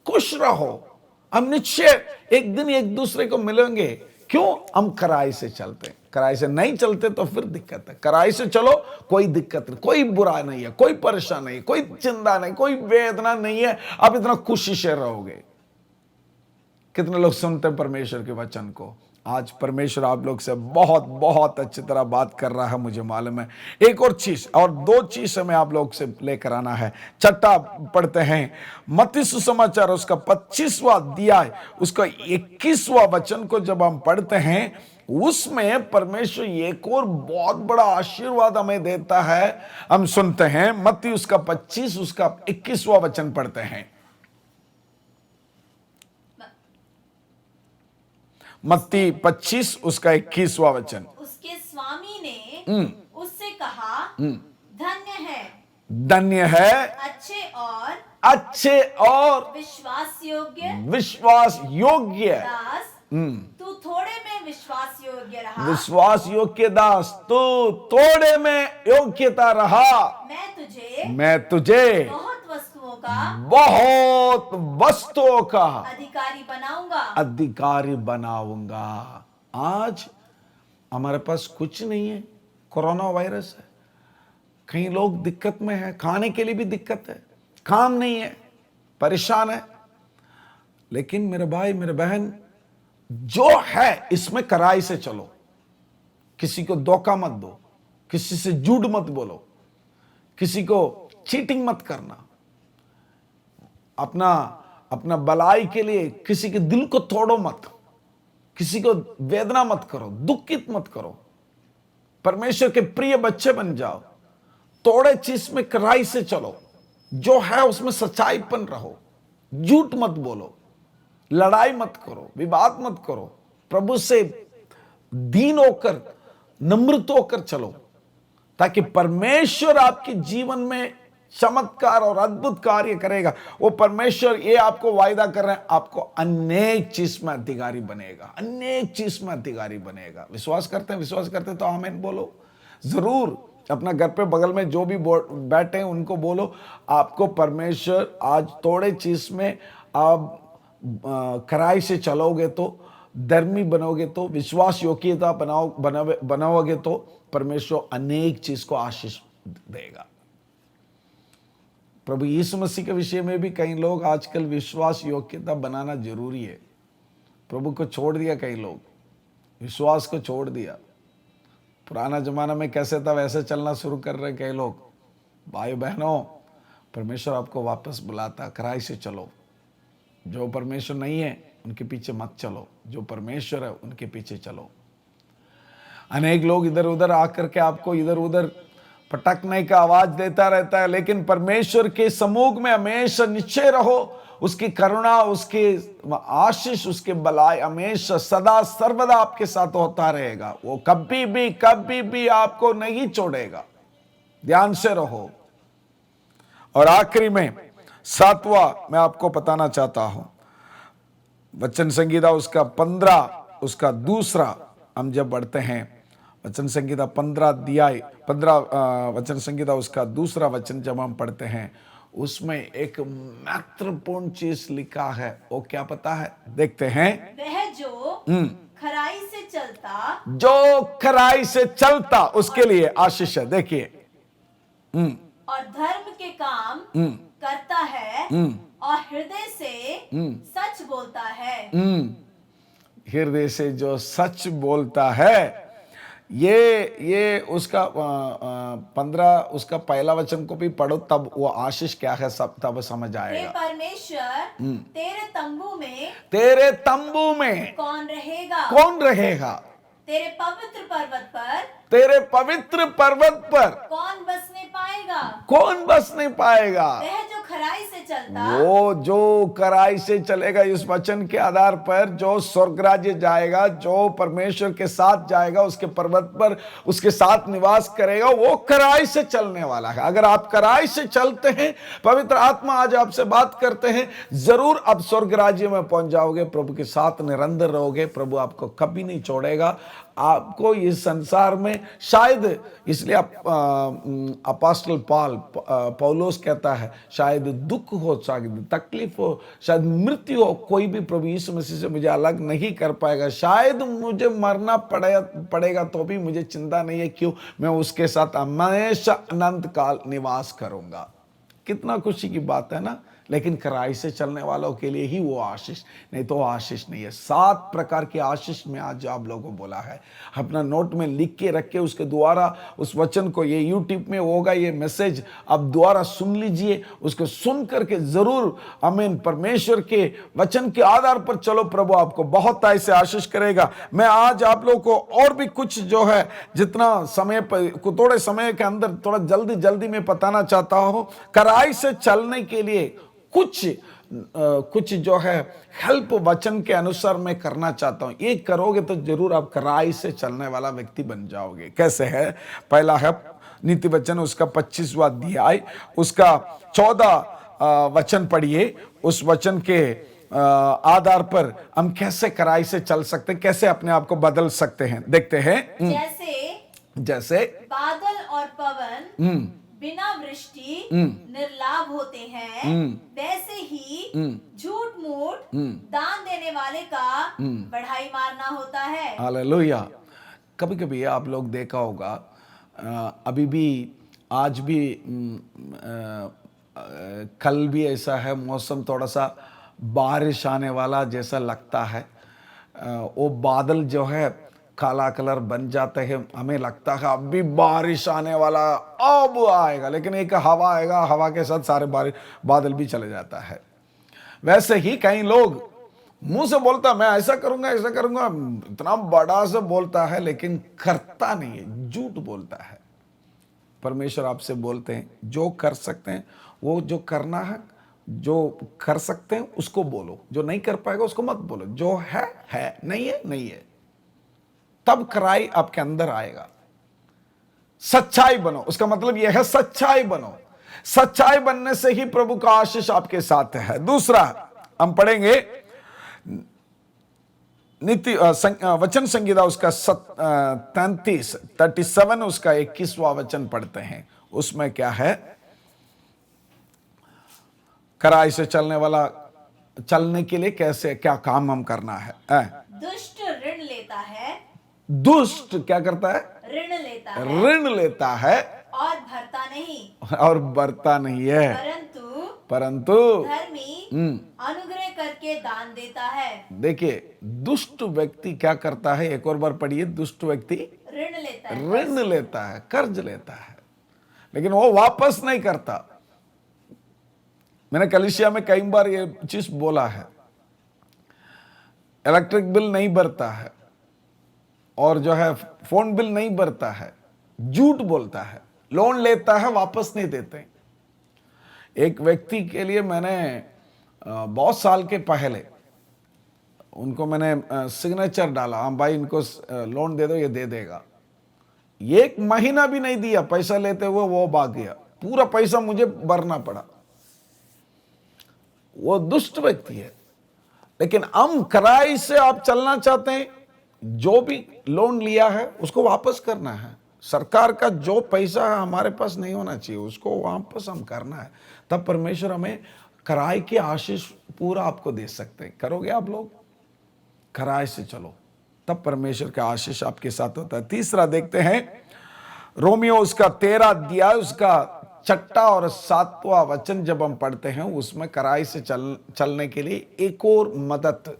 खुश रहो। हम निश्चय एक दिन एक दूसरे को मिलेंगे। क्यों? हम कड़ाई से चलते हैं। कड़ाई से नहीं चलते तो फिर दिक्कत है। कड़ाई से चलो, कोई दिक्कत नहीं, कोई बुरा नहीं है, कोई परेशान नहीं, कोई चिंता नहीं, कोई वेदना नहीं है। आप इतना खुशी से रहोगे। कितने लोग सुनते हैं परमेश्वर के वचन को? आज परमेश्वर आप लोग से बहुत बहुत अच्छी तरह बात कर रहा है, मुझे मालूम है। एक और चीज और दो चीज हमें आप लोग से लेकर आना है। छठा पढ़ते हैं मत्ती सुसमाचार उसका 25वां अध्याय उसका 21वां वचन को जब हम पढ़ते हैं, उसमें परमेश्वर एक और बहुत बड़ा आशीर्वाद हमें देता है। हम सुनते हैं मत्ती उसका 25 उसका 21वां वचन पढ़ते हैं। मत्ती 25 उसका 21वां वचन। उसके स्वामी ने उससे कहा, धन्य है अच्छे और विश्वास योग्य दास, तू थोड़े में विश्वास योग्य रहा, विश्वास योग्य दास, तू तोड़े में योग्यता रहा, मैं तुझे बहुत वस्तुओं का अधिकारी बनाऊंगा। आज हमारे पास कुछ नहीं है, कोरोना वायरस है, कई लोग दिक्कत में है, खाने के लिए भी दिक्कत है, काम नहीं है, परेशान है। लेकिन मेरे भाई मेरे बहन, जो है इसमें कड़ाई से चलो, किसी को धोखा मत दो, किसी से झूठ मत बोलो, किसी को चीटिंग मत करना, अपना भलाई के लिए किसी के दिल को तोड़ो मत, किसी को वेदना मत करो, दुखित मत करो। परमेश्वर के प्रिय बच्चे बन जाओ, तोड़े चीज में कड़ाई से चलो, जो है उसमें सच्चाईपन रहो, झूठ मत बोलो, लड़ाई मत करो, विवाद मत करो, प्रभु से दीन होकर नम्रत होकर चलो, ताकि परमेश्वर आपके जीवन में चमत्कार और अद्भुत कार्य करेगा। वो परमेश्वर ये आपको वायदा कर रहे हैं, आपको अनेक चीज में अधिकारी बनेगा, अनेक चीज में अधिकारी बनेगा। विश्वास करते हैं तो आमीन बोलो। जरूर अपना घर पे बगल में जो भी बैठे हैं उनको बोलो, आपको परमेश्वर आज थोड़े चीज में आप कड़ाई से चलोगे तो, धर्मी बनोगे तो, विश्वास योग्यता बनाओगे तो परमेश्वर अनेक चीज को आशीष देगा। प्रभु यीशु मसीह के विषय में भी कई लोग आजकल विश्वास योग्यता बनाना जरूरी है, प्रभु को छोड़ दिया, कई लोग विश्वास को छोड़ दिया। पुराना जमाना में कैसे था वैसे चलना शुरू कर रहे कई लोग। भाई बहनों, परमेश्वर आपको वापस बुलाता, कड़ाई से चलो। जो परमेश्वर नहीं है उनके पीछे मत चलो, जो परमेश्वर है उनके पीछे चलो। अनेक लोग इधर उधर आकर के आपको इधर उधर पटकने का आवाज देता रहता है, लेकिन परमेश्वर के सम्मुख में हमेशा निश्चय रहो। उसकी करुणा, उसके आशीष, उसके भलाई हमेशा सदा सर्वदा आपके साथ होता रहेगा। वो कभी भी आपको नहीं छोड़ेगा। ध्यान से रहो। और आखिरी में 7वां मैं आपको बताना चाहता हूं, वचन संहिता उसका 15 उसका दूसरा, हम जब बढ़ते हैं वचन संहिता 15 वचन संहिता उसका दूसरा वचन जब हम पढ़ते हैं, उसमें एक महत्वपूर्ण चीज लिखा है। वो क्या पता है? देखते हैं। वह जो खराई से चलता, जो खराई से चलता उसके लिए आशीष है। देखिए, और धर्म के काम करता है और हृदय से सच बोलता है। हृदय से जो सच बोलता है, ये उसका 15 उसका पहला वचन को भी पढ़ो, तब वो आशीष क्या है सब तब समझ आएगा। परमेश्वर तेरे तंबू में कौन रहेगा? तेरे पवित्र पर्वत पर कौन बस नहीं पाएगा? वह जो खराई से चलता, वो जो खराई से चलेगा, इस वचन के आधार पर जो स्वर्ग राज्य जाएगा, जो परमेश्वर के साथ जाएगा, उसके पर्वत पर उसके साथ निवास करेगा, वो खराई से चलने वाला है। अगर आप खराई से चलते हैं, पवित्र आत्मा आज आपसे बात करते हैं, जरूर आप स्वर्ग राज्य में पहुंच जाओगे, प्रभु के साथ निरंतर रहोगे। प्रभु आपको कभी नहीं छोड़ेगा। आपको इस संसार में शायद, इसलिए अपोस्टल पौलुस कहता है, शायद दुख हो, शायद तकलीफ हो, शायद मृत्यु हो, कोई भी प्रभु यीशु मसीह से मुझे अलग नहीं कर पाएगा। शायद मुझे मरना पड़ेगा तो भी मुझे चिंता नहीं है। क्यों? मैं उसके साथ हमेशा अनंत काल निवास करूंगा। कितना खुशी की बात है ना। लेकिन खराई से चलने वालों के लिए ही वो आशीष, नहीं तो आशीष नहीं है। 7 प्रकार के आशीष में आज आप लोगों को बोला है। अपना नोट में लिख के रख के उसके द्वारा उस वचन को, ये यूट्यूब में होगा ये मैसेज, आप द्वारा सुन लीजिए। उसको सुन करके जरूर आमीन, परमेश्वर के वचन के आधार पर चलो, प्रभु आपको बहुत ऐसे आशीष करेगा। मैं आज आप लोगों को और भी कुछ जो है, जितना समय पर, थोड़े समय के अंदर थोड़ा जल्दी में बताना चाहता हूं। खराई से चलने के लिए कुछ जो है हेल्प वचन के अनुसार मैं करना चाहता हूं। ये करोगे तो जरूर आप खराई से चलने वाला व्यक्ति बन जाओगे। कैसे है? पहला है नीति वचन उसका 25वां अध्याय उसका 14 वचन पढ़िए। उस वचन के आधार पर हम कैसे कड़ाई से चल सकते हैं, कैसे अपने आप को बदल सकते हैं, देखते हैं। जैसे बादल और पवन बिना वृष्टि निर्लाभ होते हैं, वैसे ही झूठ मूठ दान देने वाले का बढ़ाई मारना होता है। हालेलुया। कभी कभी आप लोग देखा होगा, अभी भी आज भी कल भी ऐसा है, मौसम थोड़ा सा बारिश आने वाला जैसा लगता है। वो बादल जो है काला कलर बन जाते हैं, हमें लगता है अब भी बारिश आने वाला, अब आएगा, लेकिन एक हवा आएगा, हवा के साथ सारे बादल भी चले जाता है। वैसे ही कई लोग मुंह से बोलता मैं ऐसा करूंगा ऐसा करूंगा, इतना बड़ा से बोलता है, लेकिन करता नहीं है, झूठ बोलता है। परमेश्वर आपसे बोलते हैं जो कर सकते हैं वो जो करना है, जो कर सकते हैं उसको बोलो, जो नहीं कर पाएगा उसको मत बोलो। जो है, नहीं है नहीं है, तब कड़ाई आपके अंदर आएगा। सच्चाई बनो, उसका मतलब यह है सच्चाई बनो। सच्चाई बनने से ही प्रभु का आशीष आपके साथ है। दूसरा हम पढ़ेंगे वचन संहिता उसका 37 उसका 21वां वचन पढ़ते हैं। उसमें क्या है, कड़ाई से चलने के लिए कैसे क्या काम हम करना है। दुष्ट ऋण लेता है, दुष्ट क्या करता है, ऋण लेता है और भरता नहीं है, परंतु धर्मी अनुग्रह करके दान देता है। देखिए दुष्ट व्यक्ति क्या करता है, एक और बार पढ़िए। दुष्ट व्यक्ति ऋण लेता है, कर्ज लेता है, लेकिन वो वापस नहीं करता। मैंने कलीसिया में कई बार ये चीज बोला है, इलेक्ट्रिक बिल नहीं भरता है और जो है फोन बिल नहीं भरता है, झूठ बोलता है, लोन लेता है, वापस नहीं देते। एक व्यक्ति के लिए मैंने बहुत साल के पहले उनको मैंने सिग्नेचर डाला, हाँ भाई इनको लोन दे दो, ये दे देगा। 1 महीना भी नहीं दिया, पैसा लेते हुए वो भाग गया, पूरा पैसा मुझे भरना पड़ा। वो दुष्ट व्यक्ति है। लेकिन हम कड़ाई से आप चलना चाहते हैं, जो भी लोन लिया है उसको वापस करना है। सरकार का जो पैसा है हमारे पास नहीं होना चाहिए, उसको वापस हम करना है। तब परमेश्वर हमें कड़ाई की आशीष पूरा आपको दे सकते हैं। करोगे आप लोग, कड़ाई से चलो, तब परमेश्वर का आशीष आपके साथ होता है। तीसरा देखते हैं, रोमियो उसका 13 अध्याय उसका 6 और 7वां वचन जब हम पढ़ते हैं, उसमें कड़ाई से चलने के लिए एक और मदद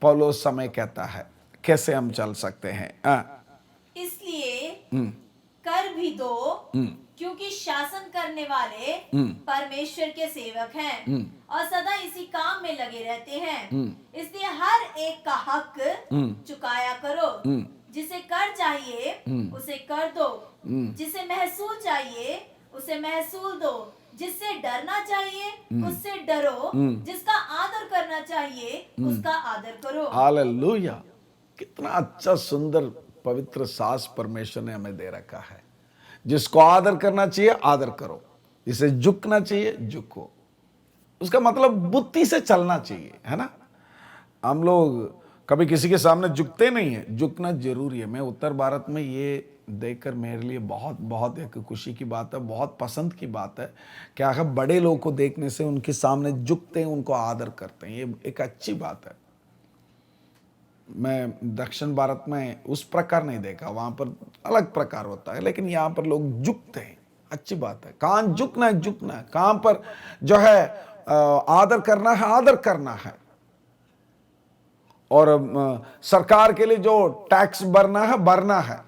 पौलुस समय कहता है, कैसे हम चल सकते हैं। इसलिए कर भी दो, क्योंकि शासन करने वाले परमेश्वर के सेवक हैं और सदा इसी काम में लगे रहते हैं। इसलिए हर एक का हक चुकाया करो। जिसे कर चाहिए उसे कर दो, जिसे महसूल चाहिए उसे महसूल दो, जिससे डरना चाहिए उससे डरो, जिसका आदर करना चाहिए उसका आदर करो। हालेलुया। कितना अच्छा सुंदर पवित्र सास परमेश्वर ने हमें दे रखा है। जिसको आदर करना चाहिए आदर करो, जिसे झुकना चाहिए झुको। उसका मतलब बुद्धि से चलना चाहिए, है ना। हम लोग कभी किसी के सामने झुकते नहीं है, झुकना जरूरी है। मैं उत्तर भारत में ये देखकर मेरे लिए बहुत बहुत एक खुशी की बात है, बहुत पसंद की बात है। क्या है, बड़े लोगों को देखने से उनके सामने झुकते हैं, उनको आदर करते हैं, ये एक अच्छी बात है। मैं दक्षिण भारत में उस प्रकार नहीं देखा, वहां पर अलग प्रकार होता है, लेकिन यहाँ पर लोग झुकते हैं, अच्छी बात है। कहाँ झुकना है, झुकना है, कहाँ पर जो है आदर करना है, आदर करना है। और सरकार के लिए जो टैक्स भरना है, भरना है।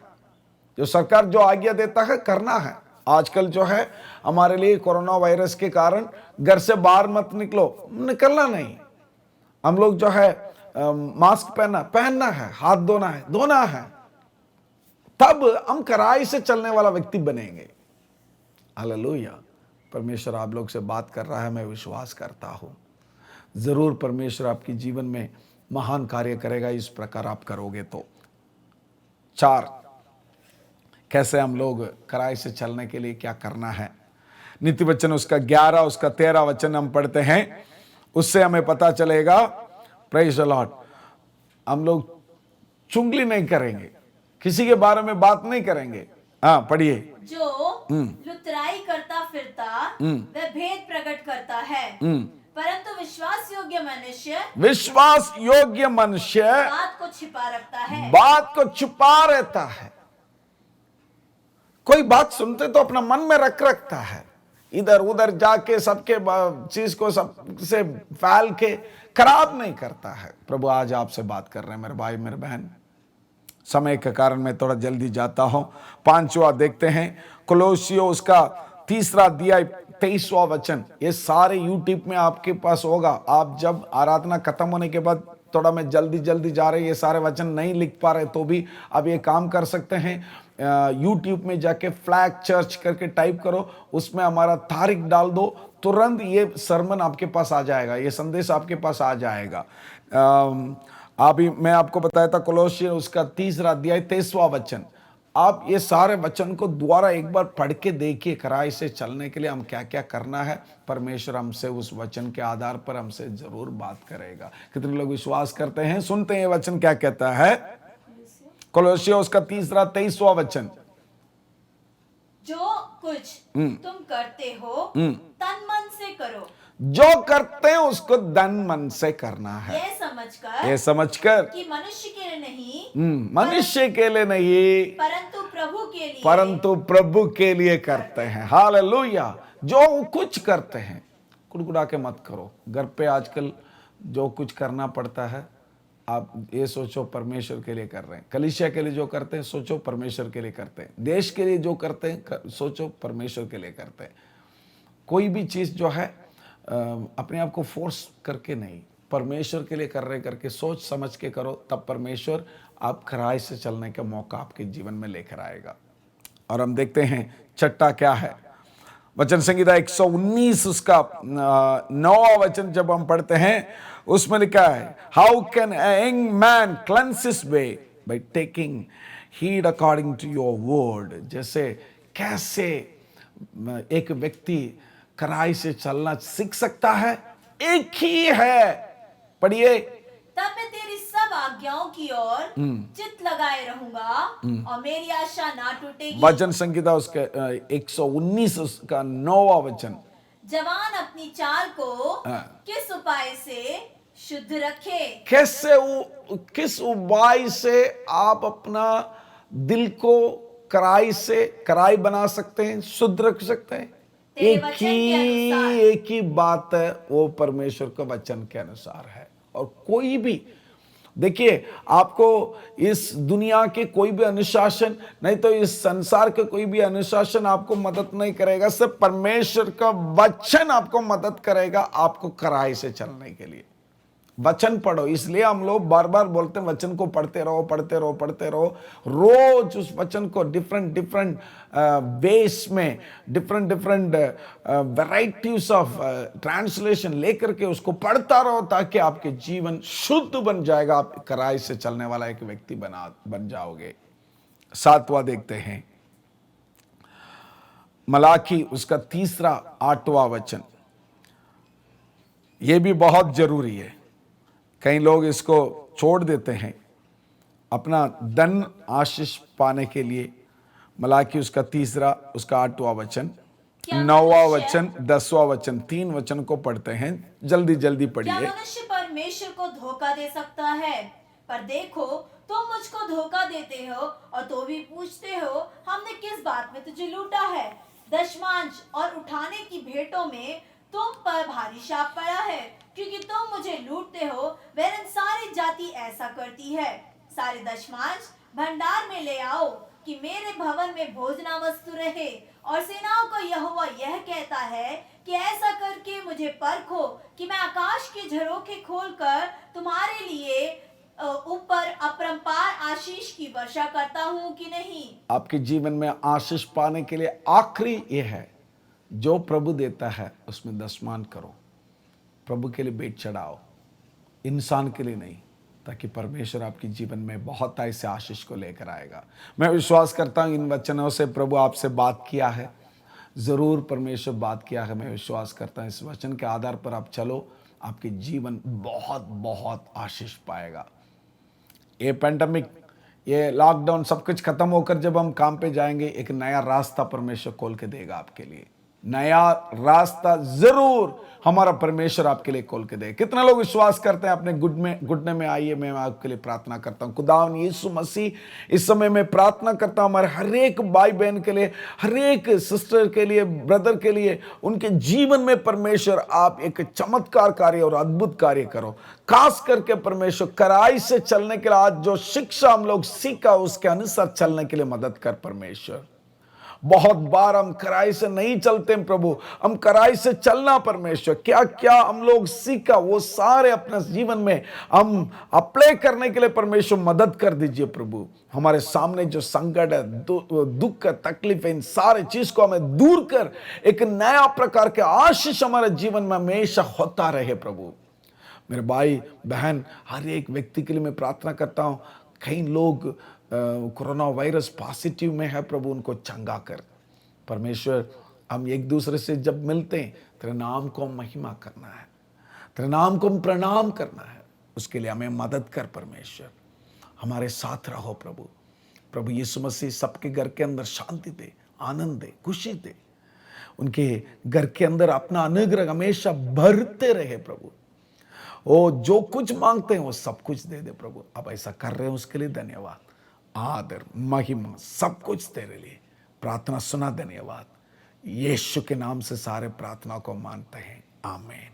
जो सरकार जो आज्ञा देता है करना है। आजकल जो है हमारे लिए कोरोना वायरस के कारण घर से बाहर मत निकलो, निकलना नहीं। हम लोग जो है मास्क पहनना है, हाथ धोना है, तब हम कड़ाई से चलने वाला व्यक्ति बनेंगे। हालेलुया। परमेश्वर आप लोग से बात कर रहा है, मैं विश्वास करता हूं जरूर परमेश्वर आपके जीवन में महान कार्य करेगा, इस प्रकार आप करोगे तो। 4, कैसे हम लोग कड़ाई से चलने के लिए क्या करना है। नीति वचन उसका 11 उसका 13 वचन हम पढ़ते हैं, उससे हमें पता चलेगा प्रेज द लॉर्ड। हम लोग चुगली नहीं करेंगे, किसी के बारे में बात नहीं करेंगे। हाँ पढ़िए। जो लुतराई करता फिरता वह भेद प्रकट करता है, परंतु विश्वास योग्य मनुष्य बात को छिपा रखता है। बात को छुपा रहता है। कोई बात सुनते तो अपना मन में रखता है, इधर उधर जाके सबके चीज को सबसे फैल के खराब नहीं करता है। प्रभु आज आपसे बात कर रहे हैं मेरे भाई मेरे बहन। समय के कारण मैं थोड़ा जल्दी जाता हूं। 5वां देखते हैं, कोलोसियों उसका 3 अध्याय 23वां वचन। ये सारे यूट्यूब में आपके पास होगा। आप जब आराधना खत्म होने के बाद, थोड़ा मैं जल्दी जा रहे, ये सारे वचन नहीं लिख पा रहे तो भी अब ये काम कर सकते हैं। यूट्यूब में जाके फ्लैग चर्च करके टाइप करो, उसमें हमारा तारीख डाल दो, तुरंत ये सरमन आपके पास आ जाएगा, ये संदेश आपके पास आ जाएगा। अभी मैं आपको बताया था कोलोसियों उसका 3 अध्याय 23वां वचन। आप ये सारे वचन को दोबारा एक बार पढ़ के देखिए, खराई से चलने के लिए हम क्या क्या करना है। परमेश्वर हमसे उस वचन के आधार पर हमसे जरूर बात करेगा। कितने लोग विश्वास करते हैं, सुनते हैं ये वचन क्या कहता है। कोलोसियों उसका 3 23वां वचन। जो कुछ तुम करते हो तन मन से करो। जो करते हैं उसको धन मन से करना है, ये समझकर कि मनुष्य के लिए नहीं, मनुष्य के लिए नहीं, परंतु प्रभु के लिए करते हैं। हालेलुया। जो कुछ करते हैं, कुड़कुड़ा के मत करो। घर पे आजकल जो कुछ करना पड़ता है, आप ये सोचो परमेश्वर के लिए कर रहे हैं। कलीसिया के लिए जो करते हैं सोचो परमेश्वर के लिए करते हैं। देश के लिए जो करते हैं सोचो परमेश्वर के लिए करते हैं। कोई भी चीज़ जो है अपने आप को फोर्स करके नहीं, परमेश्वर के लिए कर रहे करके सोच समझ के करो, तब परमेश्वर आप खराई से चलने का मौका आपके जीवन में लेकर आएगा। और हम देखते हैं छठा क्या है। वचन संहिता 119 उसका 9वां वचन जब हम पढ़ते हैं, उसमें लिखा है, how can a young man cleanse his way by taking heed according to your word. जैसे कैसे एक व्यक्ति कड़ाई से चलना सीख सकता है, एक ही है। पढ़िए। तब मैं तेरी सब आज्ञाओं की ओर चित्त लगाए रहूंगा और मेरी आशा ना टूटेगी। वचन संहिता उसके 119 उसका 9वां वचन। जवान अपनी चाल को किस उपाय से शुद्ध रखे। किस उपाय से आप अपना दिल को कड़ाई बना सकते हैं, शुद्ध रख सकते हैं। एक ही बात है, वो परमेश्वर के वचन के अनुसार है। और कोई भी देखिए, आपको इस दुनिया के कोई भी अनुशासन नहीं तो इस संसार के कोई भी अनुशासन आपको मदद नहीं करेगा। सिर्फ परमेश्वर का वचन आपको मदद करेगा आपको कड़ाई से चलने के लिए। वचन पढ़ो, इसलिए हम लोग बार बार बोलते हैं वचन को पढ़ते रहो। रोज उस वचन को डिफरेंट वेस में डिफरेंट वैराइटीज ऑफ ट्रांसलेशन लेकर के उसको पढ़ता रहो, ताकि आपके जीवन शुद्ध बन जाएगा। आप कड़ाई से चलने वाला एक व्यक्ति बन जाओगे। 7वां देखते हैं, मलाकी उसका 3 8वां वचन। यह भी बहुत जरूरी है। कई लोग इसको छोड़ देते हैं अपना धन आशीष पाने के लिए। मलाकी उसका 3 उसका 8वां वचन, 9वां वचन, 10वां वचन, 3 वचन को पढ़ते हैं। जल्दी पढ़िए। क्या मनुष्य परमेश्वर को धोखा दे सकता है? पर देखो, तुम मुझको धोखा देते हो और तो भी पूछते हो, हमने किस बात में तुझे लूटा है? दशमांश और उठाने की भेंटों में तुम पर भारी शाप पड़ा है, क्योंकि तुम मुझे लूटते हो। वरन सारी जाति ऐसा करती है। सारे दशमांश भंडार में ले आओ, कि मेरे भवन में भोजना वस्तु रहे। और सेनाओं का यहोवा यह कहता है कि ऐसा करके मुझे परखो, कि मैं आकाश के झरोखे खोलकर तुम्हारे लिए ऊपर अपरंपार आशीष की वर्षा करता हूं कि नहीं। आपके जीवन में आशीष पाने के लिए आखिरी ये है, जो प्रभु देता है उसमें दशमान करो। प्रभु के लिए भेंट चढ़ाओ, इंसान के लिए नहीं, ताकि परमेश्वर आपके जीवन में बहुत ऐसे आशीष को लेकर आएगा। मैं विश्वास करता हूं इन वचनों से प्रभु आपसे बात किया है। जरूर परमेश्वर बात किया है। मैं विश्वास करता हूं इस वचन के आधार पर आप चलो आपके जीवन बहुत बहुत आशीष पाएगा। ये पैंडमिक, ये लॉकडाउन सब कुछ खत्म होकर जब हम काम पे जाएंगे, एक नया रास्ता परमेश्वर खोल के देगा आपके लिए। नया रास्ता जरूर हमारा परमेश्वर आपके लिए खोल के दे। कितने लोग विश्वास करते हैं अपने घुटने में आइए, मैं आपके लिए प्रार्थना करता हूं। खुदावन यीशु मसीह, इस समय मैं प्रार्थना करता हूं हमारे हर एक भाई बहन के लिए, हर एक सिस्टर के लिए, ब्रदर के लिए, उनके जीवन में परमेश्वर आप एक चमत्कार कार्य और अद्भुत कार्य करो। खास करके परमेश्वर कड़ाई से चलने के लिए आज जो शिक्षा हम लोग सीखा उसके अनुसार चलने के लिए मदद कर परमेश्वर। बहुत बार हम कड़ाई से नहीं चलते हैं प्रभु, हम कड़ाई से चलना परमेश्वर, क्या क्या हम लोग सीखा वो सारे अपने जीवन में हम अप्लाई करने के लिए परमेश्वर मदद कर दीजिए प्रभु। हमारे सामने जो संकट है, दुख है, तकलीफ है, इन सारे चीज को हमें दूर कर एक नया प्रकार के आशीष हमारे जीवन में हमेशा होता रहे प्रभु। मेरे भाई बहन, हर एक व्यक्ति के लिए मैं प्रार्थना करता हूं। कई लोग कोरोना वायरस पॉजिटिव में है प्रभु, उनको चंगा कर परमेश्वर। हम एक दूसरे से जब मिलते हैं, तेरे नाम को महिमा करना है, तेरे नाम को प्रणाम करना है, उसके लिए हमें मदद कर परमेश्वर। हमारे साथ रहो प्रभु। प्रभु यीशु मसीह सबके घर के अंदर शांति दे, आनंद दे, खुशी दे। उनके घर के अंदर अपना अनुग्रह हमेशा भरते रहे प्रभु। वो जो कुछ मांगते हैं वो सब कुछ दे दे प्रभु। आप ऐसा कर रहे हैं उसके लिए धन्यवाद। आदर महिमा सब कुछ तेरे लिए। प्रार्थना सुना, धन्यवाद। यीशु के नाम से सारे प्रार्थना को मानते हैं। आमीन,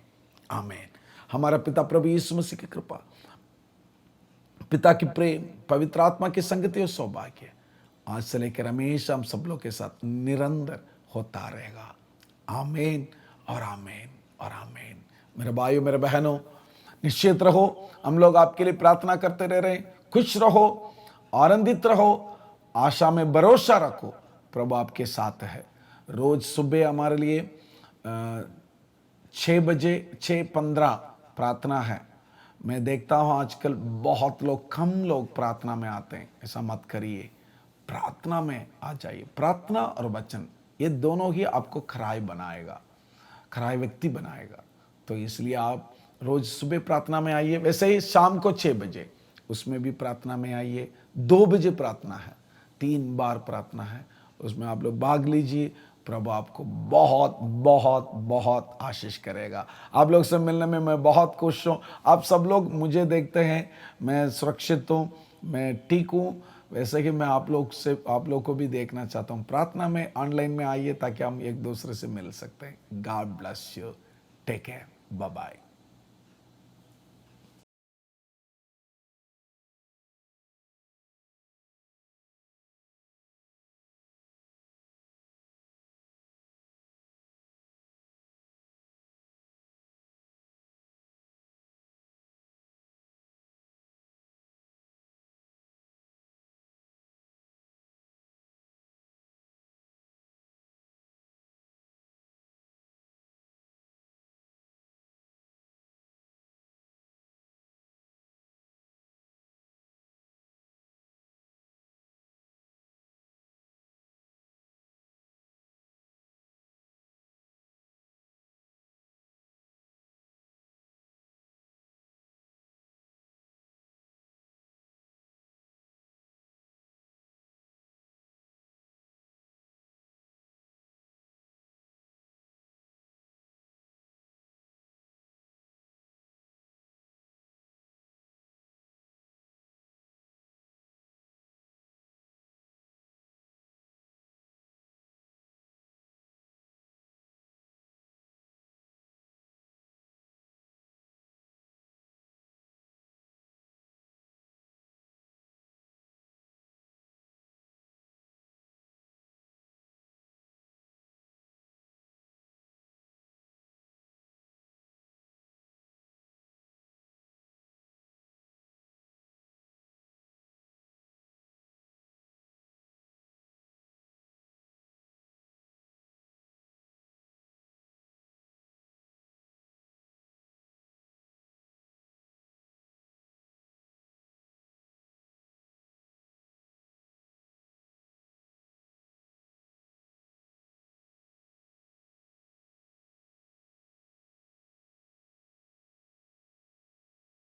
आमीन। हमारा पिता प्रभु यीशु मसीह की कृपा, पिता की प्रेम, पवित्र आत्मा की संगति और सौभाग्य आज से लेकर हमेशा हम सब लोग के साथ निरंतर होता रहेगा। आमीन और आमीन और आमीन। मेरे भाइयों, मेरे बहनों, निश्चित रहो, हम लोग आपके लिए प्रार्थना करते रह रहे हैं। खुश रहो, आनंदित रहो, आशा में भरोसा रखो, प्रभु आपके साथ है। रोज सुबह हमारे लिए 6 बजे 6:15 प्रार्थना है। मैं देखता हूँ आजकल बहुत लोग, कम लोग प्रार्थना में आते हैं। ऐसा मत करिए, प्रार्थना में आ जाइए। प्रार्थना और वचन ये दोनों ही आपको खराई बनाएगा, खराई व्यक्ति बनाएगा। तो इसलिए आप रोज सुबह प्रार्थना में आइए। वैसे ही शाम को 6 बजे उसमें भी प्रार्थना में आइए। 2 बजे प्रार्थना है, 3 बार प्रार्थना है, उसमें आप लोग भाग लीजिए। प्रभु आपको बहुत बहुत बहुत आशीष करेगा। आप लोग से मिलने में मैं बहुत खुश हूँ। आप सब लोग मुझे देखते हैं, मैं सुरक्षित हूँ, मैं ठीक हूँ। वैसे कि मैं आप लोग को भी देखना चाहता हूँ। प्रार्थना में ऑनलाइन में आइए ताकि हम एक दूसरे से मिल सकते हैं। God bless you, take care, bye bye.